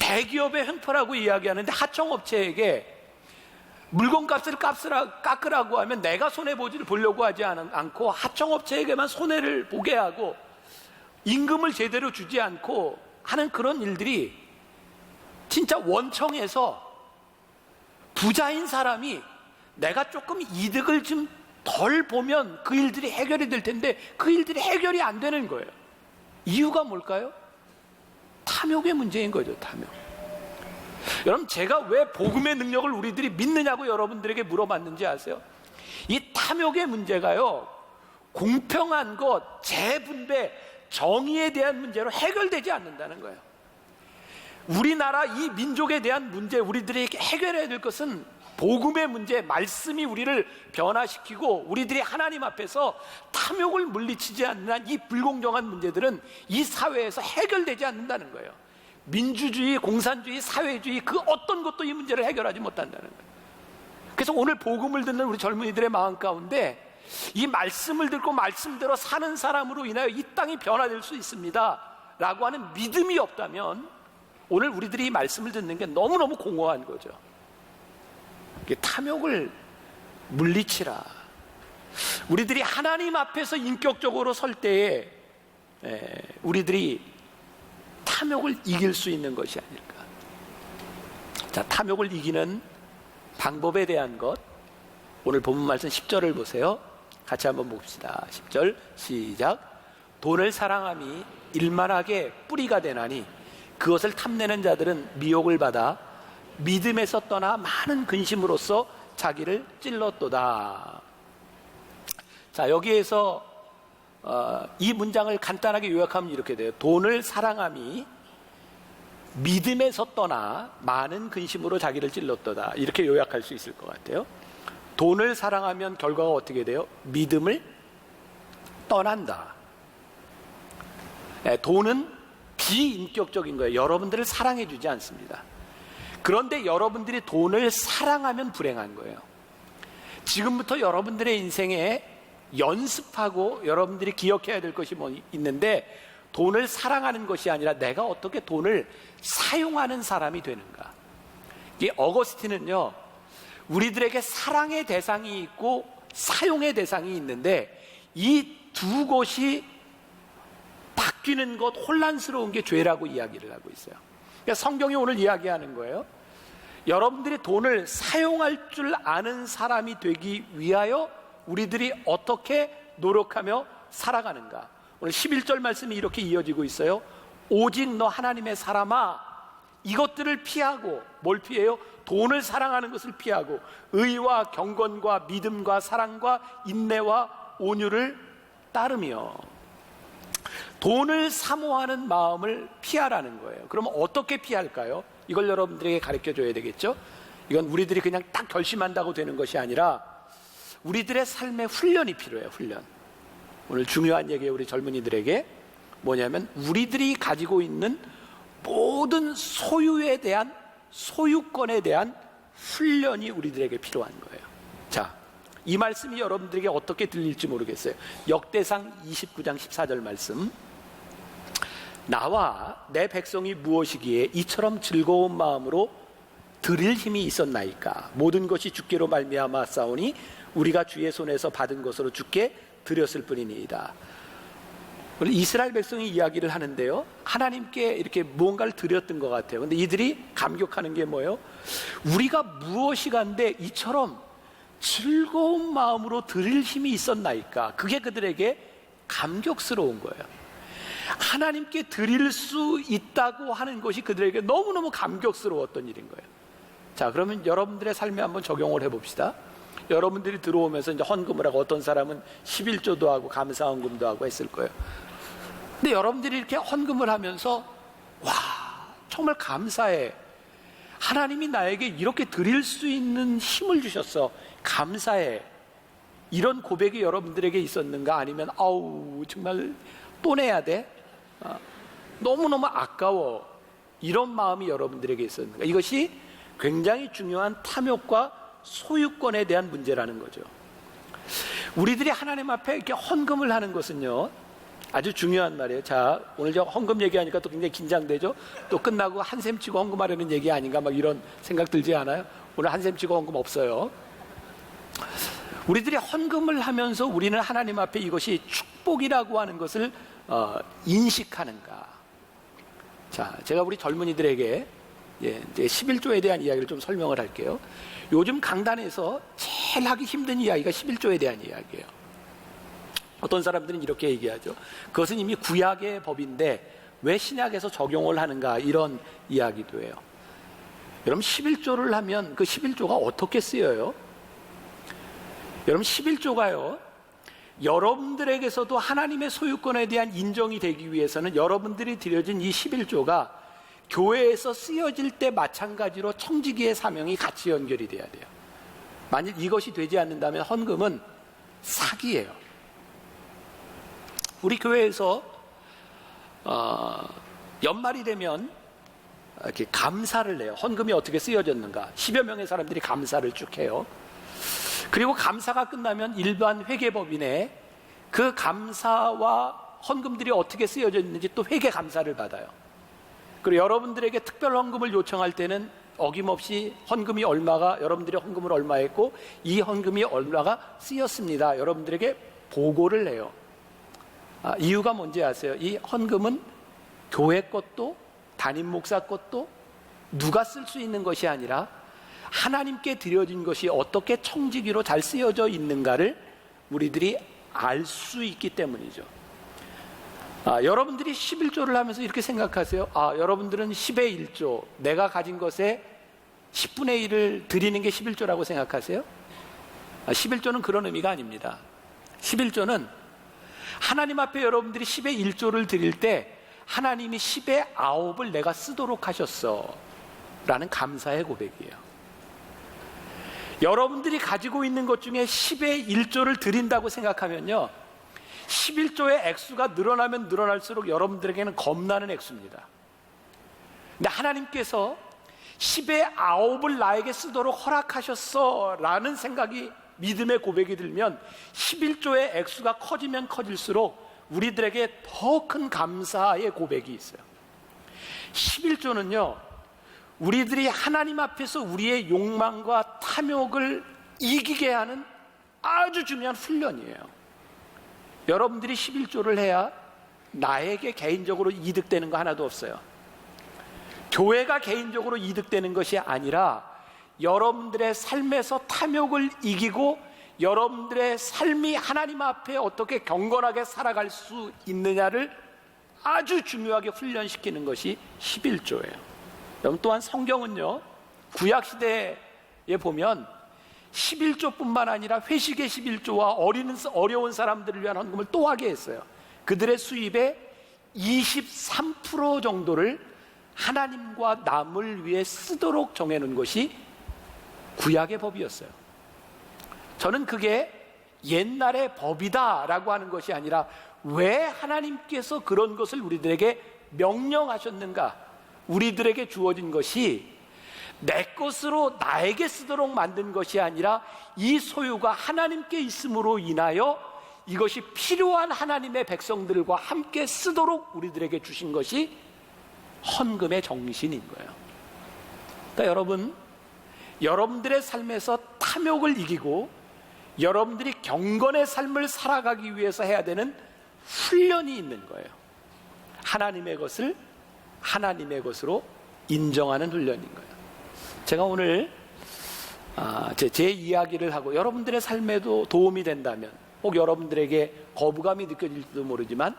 대기업의 횡포라고 이야기하는데 하청업체에게 물건값을 깎으라고 하면 내가 손해보지를 보려고 하지 않고 하청업체에게만 손해를 보게 하고 임금을 제대로 주지 않고 하는 그런 일들이 진짜 원청에서 부자인 사람이 내가 조금 이득을 좀 덜 보면 그 일들이 해결이 될 텐데 그 일들이 해결이 안 되는 거예요. 이유가 뭘까요? 탐욕의 문제인 거죠. 탐욕. 여러분, 제가 왜 복음의 능력을 우리들이 믿느냐고 여러분들에게 물어봤는지 아세요? 이 탐욕의 문제가요, 공평한 것, 재분배, 정의에 대한 문제로 해결되지 않는다는 거예요. 우리나라 이 민족에 대한 문제, 우리들에게 해결해야 될 것은 복음의 문제, 말씀이 우리를 변화시키고 우리들이 하나님 앞에서 탐욕을 물리치지 않는 한 이 불공정한 문제들은 이 사회에서 해결되지 않는다는 거예요. 민주주의, 공산주의, 사회주의 그 어떤 것도 이 문제를 해결하지 못한다는 거예요. 그래서 오늘 복음을 듣는 우리 젊은이들의 마음 가운데 이 말씀을 듣고 말씀대로 사는 사람으로 인하여 이 땅이 변화될 수 있습니다 라고 하는 믿음이 없다면 오늘 우리들이 이 말씀을 듣는 게 너무너무 공허한 거죠. 탐욕을 물리치라. 우리들이 하나님 앞에서 인격적으로 설 때에 우리들이 탐욕을 이길 수 있는 것이 아닐까. 자, 탐욕을 이기는 방법에 대한 것, 오늘 본문 말씀 10절을 보세요. 같이 한번 봅시다. 10절 시작. 돈을 사랑함이 일만하게 뿌리가 되나니 그것을 탐내는 자들은 미혹을 받아 믿음에서 떠나 많은 근심으로써 자기를 찔렀도다. 자, 여기에서 이 문장을 간단하게 요약하면 이렇게 돼요. 돈을 사랑함이 믿음에서 떠나 많은 근심으로 자기를 찔렀도다. 이렇게 요약할 수 있을 것 같아요. 돈을 사랑하면 결과가 어떻게 돼요? 믿음을 떠난다. 돈은 비인격적인 거예요. 여러분들을 사랑해 주지 않습니다. 그런데 여러분들이 돈을 사랑하면 불행한 거예요. 지금부터 여러분들의 인생에 연습하고 여러분들이 기억해야 될 것이 있는데 돈을 사랑하는 것이 아니라 내가 어떻게 돈을 사용하는 사람이 되는가. 이 어거스틴은요, 우리들에게 사랑의 대상이 있고 사용의 대상이 있는데 이 두 것이 바뀌는 것, 혼란스러운 게 죄라고 이야기를 하고 있어요. 그러니까 성경이 오늘 이야기하는 거예요. 여러분들이 돈을 사용할 줄 아는 사람이 되기 위하여 우리들이 어떻게 노력하며 살아가는가. 오늘 11절 말씀이 이렇게 이어지고 있어요. 오직 너 하나님의 사람아, 이것들을 피하고, 뭘 피해요? 돈을 사랑하는 것을 피하고 의와 경건과 믿음과 사랑과 인내와 온유를 따르며. 돈을 사모하는 마음을 피하라는 거예요. 그러면 어떻게 피할까요? 이걸 여러분들에게 가르쳐 줘야 되겠죠? 이건 우리들이 그냥 딱 결심한다고 되는 것이 아니라 우리들의 삶의 훈련이 필요해요. 훈련. 오늘 중요한 얘기예요. 우리 젊은이들에게 뭐냐면 우리들이 가지고 있는 모든 소유에 대한, 소유권에 대한 훈련이 우리들에게 필요한 거예요. 자, 이 말씀이 여러분들에게 어떻게 들릴지 모르겠어요. 역대상 29장 14절 말씀. 나와 내 백성이 무엇이기에 이처럼 즐거운 마음으로 드릴 힘이 있었나이까. 모든 것이 주께로 말미암아 싸우니 우리가 주의 손에서 받은 것으로 주께 드렸을 뿐이니이다. 우리 이스라엘 백성이 이야기를 하는데요, 하나님께 이렇게 무언가를 드렸던 것 같아요. 근데 이들이 감격하는 게 뭐예요? 우리가 무엇이간데 이처럼 즐거운 마음으로 드릴 힘이 있었나이까. 그게 그들에게 감격스러운 거예요. 하나님께 드릴 수 있다고 하는 것이 그들에게 너무너무 감격스러웠던 일인 거예요. 자, 그러면 여러분들의 삶에 한번 적용을 해봅시다. 여러분들이 들어오면서 이제 헌금을 하고, 어떤 사람은 11조도 하고 감사헌금도 하고 했을 거예요. 근데 여러분들이 이렇게 헌금을 하면서 와, 정말 감사해, 하나님이 나에게 이렇게 드릴 수 있는 힘을 주셨어, 감사해, 이런 고백이 여러분들에게 있었는가? 아니면 아우 정말 또 내야 돼, 너무너무 아까워, 이런 마음이 여러분들에게 있었는가? 이것이 굉장히 중요한 탐욕과 소유권에 대한 문제라는 거죠. 우리들이 하나님 앞에 이렇게 헌금을 하는 것은요, 아주 중요한 말이에요. 자, 오늘 저 헌금 얘기하니까 또 굉장히 긴장되죠? 또 끝나고 한샘 치고 헌금하려는 얘기 아닌가 막 이런 생각 들지 않아요? 오늘 한샘 치고 헌금 없어요. 우리들이 헌금을 하면서 우리는 하나님 앞에 이것이 축복이라고 하는 것을 인식하는가? 자, 제가 우리 젊은이들에게 이제 11조에 대한 이야기를 좀 설명을 할게요. 요즘 강단에서 제일 하기 힘든 이야기가 11조에 대한 이야기예요. 어떤 사람들은 이렇게 얘기하죠. 그것은 이미 구약의 법인데 왜 신약에서 적용을 하는가, 이런 이야기도 해요. 여러분, 11조를 하면 그 11조가 어떻게 쓰여요? 여러분, 11조가요, 여러분들에게서도 하나님의 소유권에 대한 인정이 되기 위해서는 여러분들이 드려진 이 11조가 교회에서 쓰여질 때 마찬가지로 청지기의 사명이 같이 연결이 돼야 돼요. 만약 이것이 되지 않는다면 헌금은 사기예요. 우리 교회에서 연말이 되면 이렇게 감사를 해요. 헌금이 어떻게 쓰여졌는가, 10여 명의 사람들이 감사를 쭉 해요. 그리고 감사가 끝나면 일반 회계법인에 그 감사와 헌금들이 어떻게 쓰여졌는지 또 회계 감사를 받아요. 그리고 여러분들에게 특별 헌금을 요청할 때는 어김없이 헌금이 얼마가, 여러분들이 헌금을 얼마 했고 이 헌금이 얼마가 쓰였습니다, 여러분들에게 보고를 해요. 이유가 뭔지 아세요? 이 헌금은 교회 것도 담임 목사 것도 누가 쓸 수 있는 것이 아니라 하나님께 드려진 것이 어떻게 청지기로 잘 쓰여져 있는가를 우리들이 알 수 있기 때문이죠. 여러분들이 11조를 하면서 이렇게 생각하세요. 여러분들은 10의 1조, 내가 가진 것의 10분의 1을 드리는 게 11조라고 생각하세요? 11조는 그런 의미가 아닙니다. 11조는 하나님 앞에 여러분들이 10의 1조를 드릴 때 하나님이 10의 9을 내가 쓰도록 하셨어 라는 감사의 고백이에요. 여러분들이 가지고 있는 것 중에 10의 1조를 드린다고 생각하면요, 11조의 액수가 늘어나면 늘어날수록 여러분들에게는 겁나는 액수입니다. 근데 하나님께서 10의 9을 나에게 쓰도록 허락하셨어 라는 생각이, 믿음의 고백이 들면 11조의 액수가 커지면 커질수록 우리들에게 더 큰 감사의 고백이 있어요. 11조는요, 우리들이 하나님 앞에서 우리의 욕망과 탐욕을 이기게 하는 아주 중요한 훈련이에요. 여러분들이 11조를 해야 나에게 개인적으로 이득되는 거 하나도 없어요. 교회가 개인적으로 이득되는 것이 아니라 여러분들의 삶에서 탐욕을 이기고 여러분들의 삶이 하나님 앞에 어떻게 경건하게 살아갈 수 있느냐를 아주 중요하게 훈련시키는 것이 11조예요. 여러분, 또한 성경은요, 구약시대에 보면 11조뿐만 아니라 회식의 11조와 어려운 사람들을 위한 헌금을 또 하게 했어요. 그들의 수입의 23% 정도를 하나님과 남을 위해 쓰도록 정해놓은 것이 구약의 법이었어요. 저는 그게 옛날의 법이다라고 하는 것이 아니라 왜 하나님께서 그런 것을 우리들에게 명령하셨는가, 우리들에게 주어진 것이 내 것으로 나에게 쓰도록 만든 것이 아니라 이 소유가 하나님께 있음으로 인하여 이것이 필요한 하나님의 백성들과 함께 쓰도록 우리들에게 주신 것이 헌금의 정신인 거예요. 그러니까 여러분, 여러분들의 삶에서 탐욕을 이기고 여러분들이 경건의 삶을 살아가기 위해서 해야 되는 훈련이 있는 거예요. 하나님의 것을 하나님의 것으로 인정하는 훈련인 거예요. 제가 오늘 제 이야기를 하고 여러분들의 삶에도 도움이 된다면, 혹 여러분들에게 거부감이 느껴질지도 모르지만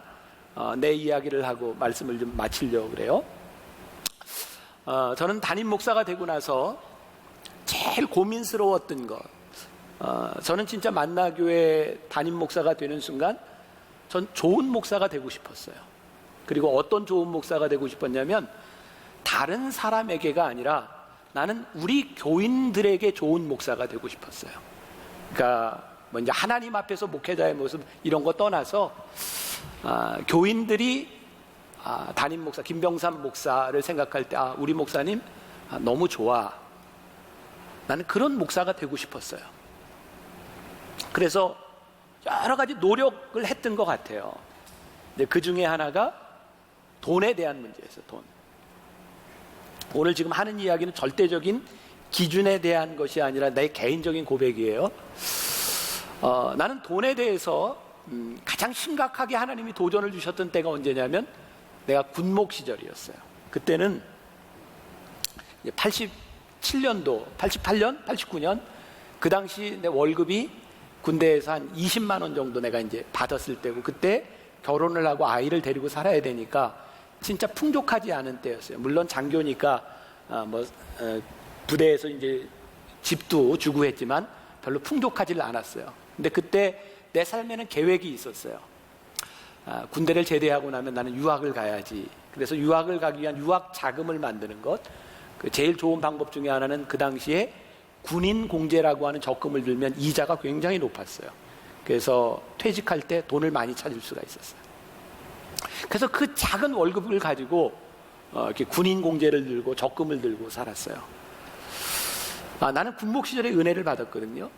내 이야기를 하고 말씀을 좀 마치려고 그래요. 저는 담임 목사가 되고 나서 제일 고민스러웠던 것, 저는 진짜 만나교회 담임 목사가 되는 순간 전 좋은 목사가 되고 싶었어요. 그리고 어떤 좋은 목사가 되고 싶었냐면, 다른 사람에게가 아니라 나는 우리 교인들에게 좋은 목사가 되고 싶었어요. 그러니까 뭐 이제 하나님 앞에서 목회자의 모습 이런 거 떠나서 교인들이 담임 목사 김병삼 목사를 생각할 때 우리 목사님 너무 좋아. 나는 그런 목사가 되고 싶었어요. 그래서 여러 가지 노력을 했던 것 같아요. 그 중에 하나가 돈에 대한 문제였어요. 돈. 오늘 지금 하는 이야기는 절대적인 기준에 대한 것이 아니라 내 개인적인 고백이에요. 나는 돈에 대해서 가장 심각하게 하나님이 도전을 주셨던 때가 언제냐면 내가 군목 시절이었어요. 그때는 87년도, 88년, 89년 그 당시 내 월급이 군대에서 한 20만 원 정도 내가 이제 받았을 때고, 그때 결혼을 하고 아이를 데리고 살아야 되니까 진짜 풍족하지 않은 때였어요. 물론 장교니까 부대에서 이제 집도 주고 했지만 별로 풍족하지를 않았어요. 근데 그때 내 삶에는 계획이 있었어요. 군대를 제대하고 나면 나는 유학을 가야지. 그래서 유학을 가기 위한 유학 자금을 만드는 것, 그 제일 좋은 방법 중에 하나는 그 당시에 군인 공제라고 하는 적금을 들면 이자가 굉장히 높았어요. 그래서 퇴직할 때 돈을 많이 찾을 수가 있었어요. 그래서 그 작은 월급을 가지고 이렇게 군인 공제를 들고 적금을 들고 살았어요. 나는 군목 시절에 은혜를 받았거든요.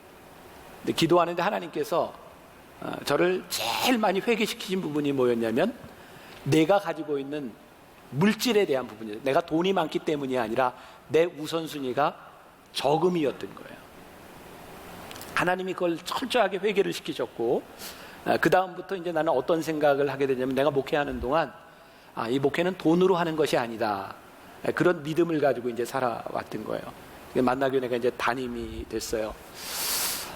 근데 기도하는데 하나님께서 저를 제일 많이 회개시키신 부분이 뭐였냐면, 내가 가지고 있는 물질에 대한 부분이에요. 내가 돈이 많기 때문이 아니라 내 우선순위가 저금이었던 거예요. 하나님이 그걸 철저하게 회개를 시키셨고, 그 다음부터 이제 나는 어떤 생각을 하게 되냐면, 내가 목회하는 동안 이 목회는 돈으로 하는 것이 아니다. 그런 믿음을 가지고 이제 살아왔던 거예요. 만나교회 내가 이제 담임이 됐어요.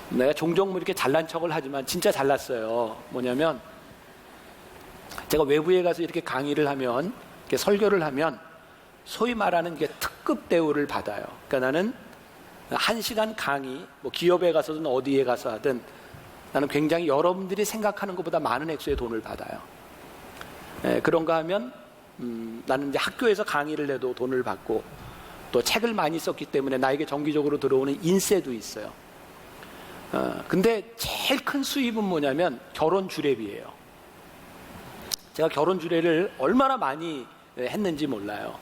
내가 종종 이렇게 잘난 척을 하지만 진짜 잘났어요. 뭐냐면, 제가 외부에 가서 이렇게 강의를 하면, 이렇게 설교를 하면 소위 말하는 게 특급 대우를 받아요. 그러니까 나는 1시간 강의, 뭐 기업에 가서든 어디에 가서 하든 나는 굉장히 여러분들이 생각하는 것보다 많은 액수의 돈을 받아요. 그런가 하면 나는 이제 학교에서 강의를 해도 돈을 받고, 또 책을 많이 썼기 때문에 나에게 정기적으로 들어오는 인세도 있어요. 근데 제일 큰 수입은 뭐냐면 결혼 주례비예요. 제가 결혼 주례를 얼마나 많이 했는지 몰라요.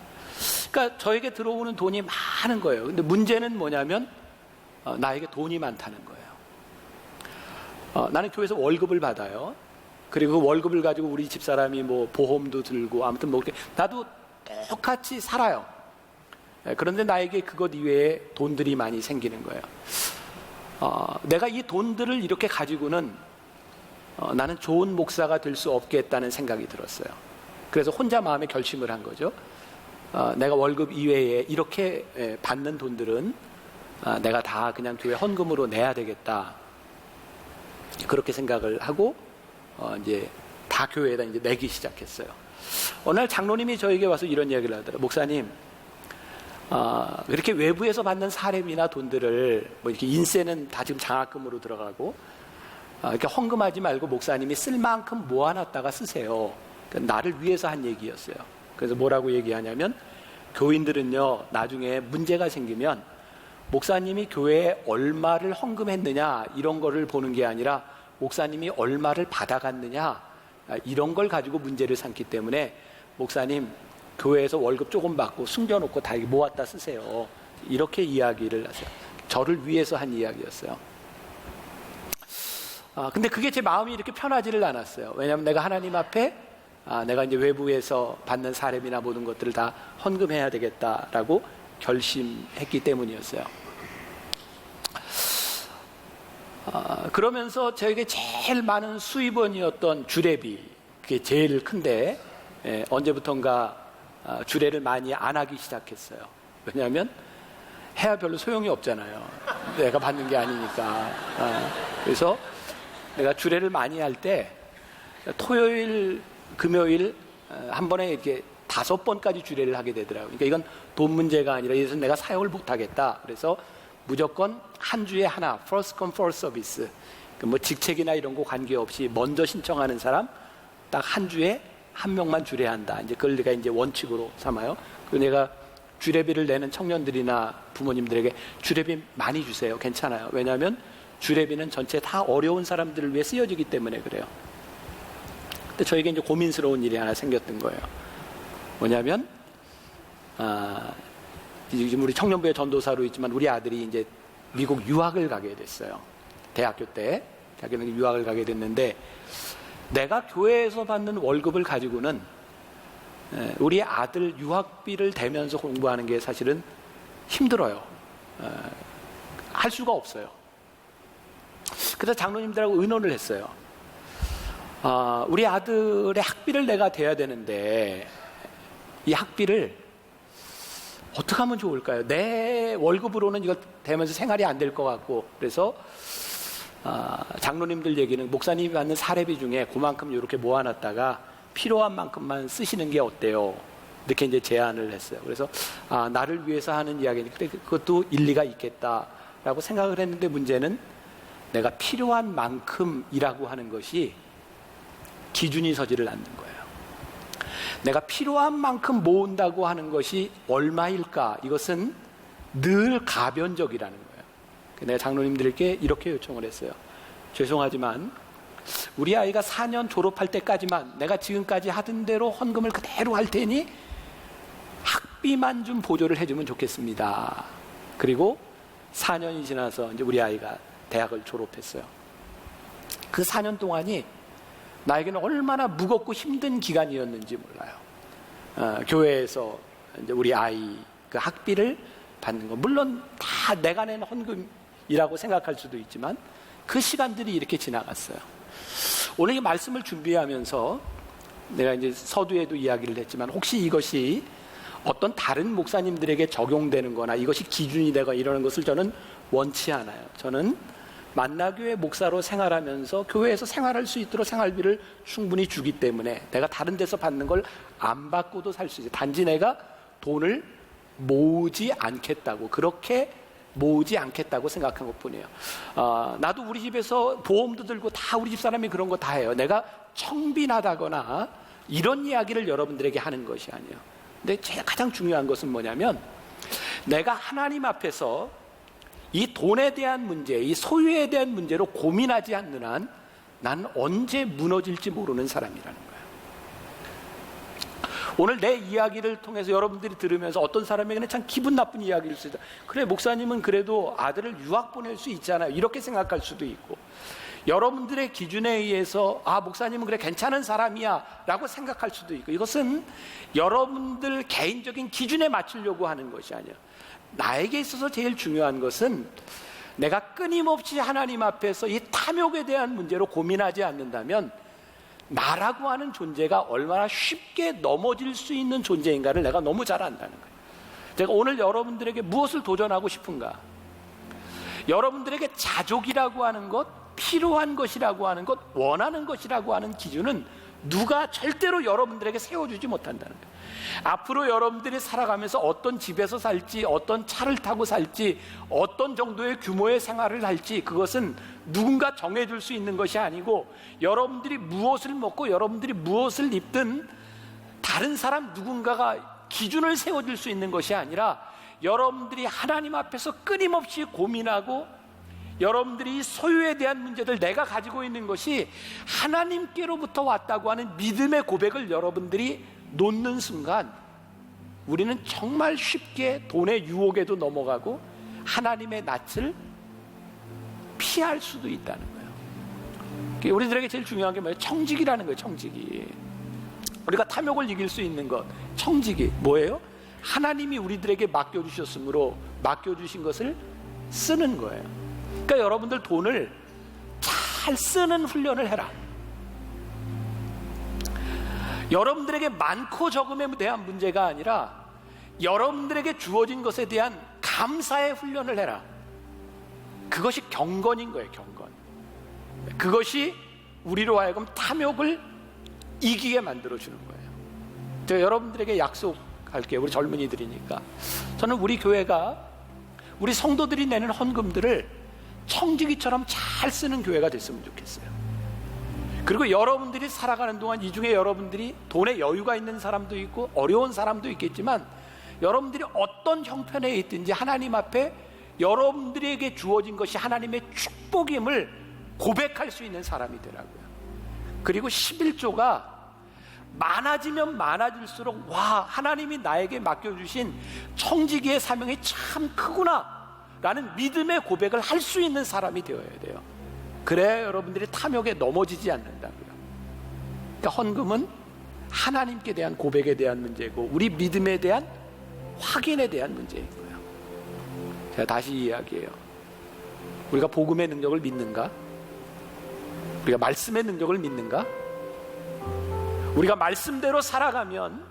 그러니까 저에게 들어오는 돈이 많은 거예요. 근데 문제는 뭐냐면 나에게 돈이 많다는 거예요. 나는 교회에서 월급을 받아요. 그리고 그 월급을 가지고 우리 집사람이 뭐 보험도 들고 아무튼 뭐 나도 똑같이 살아요. 그런데 나에게 그것 이외에 돈들이 많이 생기는 거예요. 내가 이 돈들을 이렇게 가지고는 나는 좋은 목사가 될 수 없겠다는 생각이 들었어요. 그래서 혼자 마음에 결심을 한 거죠. 내가 월급 이외에 이렇게 받는 돈들은 내가 다 그냥 교회 헌금으로 내야 되겠다. 그렇게 생각을 하고 이제 다 교회에다 이제 내기 시작했어요. 어느 날 장로님이 저에게 와서 이런 이야기를 하더라고요. 목사님, 이렇게 외부에서 받는 사례비나 돈들을 뭐 이렇게 인세는 다 지금 장학금으로 들어가고 이렇게 헌금하지 말고 목사님이 쓸 만큼 모아놨다가 쓰세요. 그러니까 나를 위해서 한 얘기였어요. 그래서 뭐라고 얘기하냐면, 교인들은요 나중에 문제가 생기면 목사님이 교회에 얼마를 헌금했느냐 이런 거를 보는 게 아니라 목사님이 얼마를 받아갔느냐 이런 걸 가지고 문제를 삼기 때문에 목사님 교회에서 월급 조금 받고 숨겨놓고 다 모았다 쓰세요. 이렇게 이야기를 하세요. 저를 위해서 한 이야기였어요. 근데 그게 제 마음이 이렇게 편하지를 않았어요. 왜냐하면 내가 하나님 앞에 내가 이제 외부에서 받는 사례비나 모든 것들을 다 헌금해야 되겠다라고 결심했기 때문이었어요. 그러면서 저에게 제일 많은 수입원이었던 주례비, 그게 제일 큰데 언제부턴가 주례를 많이 안 하기 시작했어요. 왜냐하면 해야 별로 소용이 없잖아요. 내가 받는 게 아니니까. 그래서 내가 주례를 많이 할 때 토요일, 금요일 한 번에 이렇게 5번까지 주례를 하게 되더라고요. 그러니까 이건 돈 문제가 아니라 그래서 내가 사역을 못 하겠다. 그래서 무조건 한 주에 하나, first come first service. 뭐 직책이나 이런 거 관계없이 먼저 신청하는 사람 딱 한 주에 한 명만 주례한다. 이제 그걸 내가 이제 원칙으로 삼아요. 그리고 내가 주례비를 내는 청년들이나 부모님들에게 주례비 많이 주세요. 괜찮아요. 왜냐하면 주례비는 전체 다 어려운 사람들을 위해 쓰여지기 때문에 그래요. 근데 저에게 이제 고민스러운 일이 하나 생겼던 거예요. 뭐냐면 지금 우리 청년부의 전도사로 있지만 우리 아들이 이제 미국 유학을 가게 됐어요. 대학교 때 유학을 가게 됐는데 내가 교회에서 받는 월급을 가지고는 우리 아들 유학비를 대면서 공부하는 게 사실은 힘들어요. 할 수가 없어요. 그래서 장로님들하고 의논을 했어요. 우리 아들의 학비를 내가 대야 되는데 이 학비를 어떻게 하면 좋을까요? 내 월급으로는 이걸 대면서 생활이 안 될 것 같고 그래서 장로님들 얘기는 목사님이 받는 사례비 중에 그만큼 이렇게 모아놨다가 필요한 만큼만 쓰시는 게 어때요? 이렇게 이제 제안을 했어요. 그래서 나를 위해서 하는 이야기니까 그것도 일리가 있겠다라고 생각을 했는데 문제는 내가 필요한 만큼이라고 하는 것이 기준이 서지를 않는 거예요. 내가 필요한 만큼 모은다고 하는 것이 얼마일까? 이것은 늘 가변적이라는 거예요. 내가 장로님들께 이렇게 요청을 했어요. 죄송하지만 우리 아이가 4년 졸업할 때까지만 내가 지금까지 하던 대로 헌금을 그대로 할 테니 학비만 좀 보조를 해주면 좋겠습니다. 그리고 4년이 지나서 이제 우리 아이가 대학을 졸업했어요. 그 4년 동안이 나에게는 얼마나 무겁고 힘든 기간이었는지 몰라요. 교회에서 이제 우리 아이 그 학비를 받는 거 물론 다 내가 낸 헌금이라고 생각할 수도 있지만 그 시간들이 이렇게 지나갔어요. 오늘 이 말씀을 준비하면서 내가 이제 서두에도 이야기를 했지만 혹시 이것이 어떤 다른 목사님들에게 적용되는 거나 이것이 기준이 되거나 이러는 것을 저는 원치 않아요. 저는 만나교회 목사로 생활하면서 교회에서 생활할 수 있도록 생활비를 충분히 주기 때문에 내가 다른 데서 받는 걸 안 받고도 살 수 있어요. 단지 내가 돈을 모으지 않겠다고 그렇게 모으지 않겠다고 생각한 것뿐이에요. 나도 우리 집에서 보험도 들고 다 우리 집 사람이 그런 거 다 해요. 내가 청빈하다거나 이런 이야기를 여러분들에게 하는 것이 아니에요. 근데 제일 가장 중요한 것은 뭐냐면 내가 하나님 앞에서 이 돈에 대한 문제, 이 소유에 대한 문제로 고민하지 않는 한 난 언제 무너질지 모르는 사람이라는 거예요. 오늘 내 이야기를 통해서 여러분들이 들으면서 어떤 사람에게는 참 기분 나쁜 이야기를 쓰다. 그래 목사님은 그래도 아들을 유학 보낼 수 있잖아요. 이렇게 생각할 수도 있고 여러분들의 기준에 의해서 목사님은 그래 괜찮은 사람이야 라고 생각할 수도 있고 이것은 여러분들 개인적인 기준에 맞추려고 하는 것이 아니에요. 나에게 있어서 제일 중요한 것은 내가 끊임없이 하나님 앞에서 이 탐욕에 대한 문제로 고민하지 않는다면 나라고 하는 존재가 얼마나 쉽게 넘어질 수 있는 존재인가를 내가 너무 잘 안다는 거예요. 제가 오늘 여러분들에게 무엇을 도전하고 싶은가? 여러분들에게 자족이라고 하는 것, 필요한 것이라고 하는 것, 원하는 것이라고 하는 기준은 누가 절대로 여러분들에게 세워주지 못한다는 거예요. 앞으로 여러분들이 살아가면서 어떤 집에서 살지, 어떤 차를 타고 살지, 어떤 정도의 규모의 생활을 할지 그것은 누군가 정해줄 수 있는 것이 아니고 여러분들이 무엇을 먹고 여러분들이 무엇을 입든 다른 사람 누군가가 기준을 세워줄 수 있는 것이 아니라 여러분들이 하나님 앞에서 끊임없이 고민하고 여러분들이 소유에 대한 문제들 내가 가지고 있는 것이 하나님께로부터 왔다고 하는 믿음의 고백을 여러분들이 놓는 순간 우리는 정말 쉽게 돈의 유혹에도 넘어가고 하나님의 낯을 피할 수도 있다는 거예요. 우리들에게 제일 중요한 게 뭐예요? 청직이라는 거예요. 청직이. 우리가 탐욕을 이길 수 있는 것 청직이 뭐예요? 하나님이 우리들에게 맡겨주셨으므로 맡겨주신 것을 쓰는 거예요. 그러니까 여러분들 돈을 잘 쓰는 훈련을 해라. 여러분들에게 많고 적음에 대한 문제가 아니라 여러분들에게 주어진 것에 대한 감사의 훈련을 해라. 그것이 경건인 거예요. 경건. 그것이 우리로 하여금 탐욕을 이기게 만들어주는 거예요. 제가 여러분들에게 약속할게요. 우리 젊은이들이니까. 저는 우리 교회가 우리 성도들이 내는 헌금들을 청지기처럼 잘 쓰는 교회가 됐으면 좋겠어요. 그리고 여러분들이 살아가는 동안 이 중에 여러분들이 돈에 여유가 있는 사람도 있고 어려운 사람도 있겠지만 여러분들이 어떤 형편에 있든지 하나님 앞에 여러분들에게 주어진 것이 하나님의 축복임을 고백할 수 있는 사람이 되라고요. 그리고 11조가 많아지면 많아질수록 와, 하나님이 나에게 맡겨주신 청지기의 사명이 참 크구나 라는 믿음의 고백을 할 수 있는 사람이 되어야 돼요. 그래야 여러분들이 탐욕에 넘어지지 않는다고요. 그러니까 헌금은 하나님께 대한 고백에 대한 문제고 우리 믿음에 대한 확인에 대한 문제인 거예요. 제가 다시 이야기해요. 우리가 복음의 능력을 믿는가? 우리가 말씀의 능력을 믿는가? 우리가 말씀대로 살아가면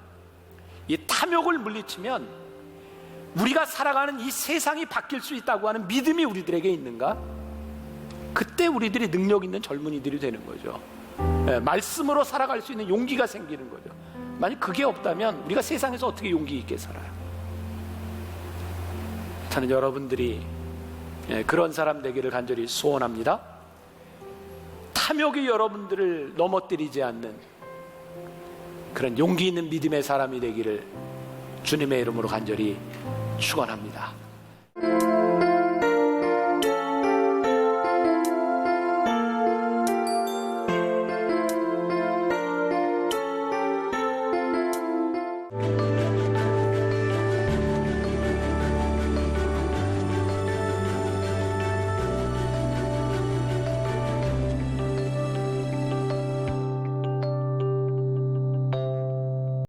이 탐욕을 물리치면 우리가 살아가는 이 세상이 바뀔 수 있다고 하는 믿음이 우리들에게 있는가? 그때 우리들이 능력 있는 젊은이들이 되는 거죠. 말씀으로 살아갈 수 있는 용기가 생기는 거죠. 만약 그게 없다면 우리가 세상에서 어떻게 용기 있게 살아요? 저는 여러분들이 그런 사람 되기를 간절히 소원합니다. 탐욕이 여러분들을 넘어뜨리지 않는 그런 용기 있는 믿음의 사람이 되기를 주님의 이름으로 간절히 축원합니다.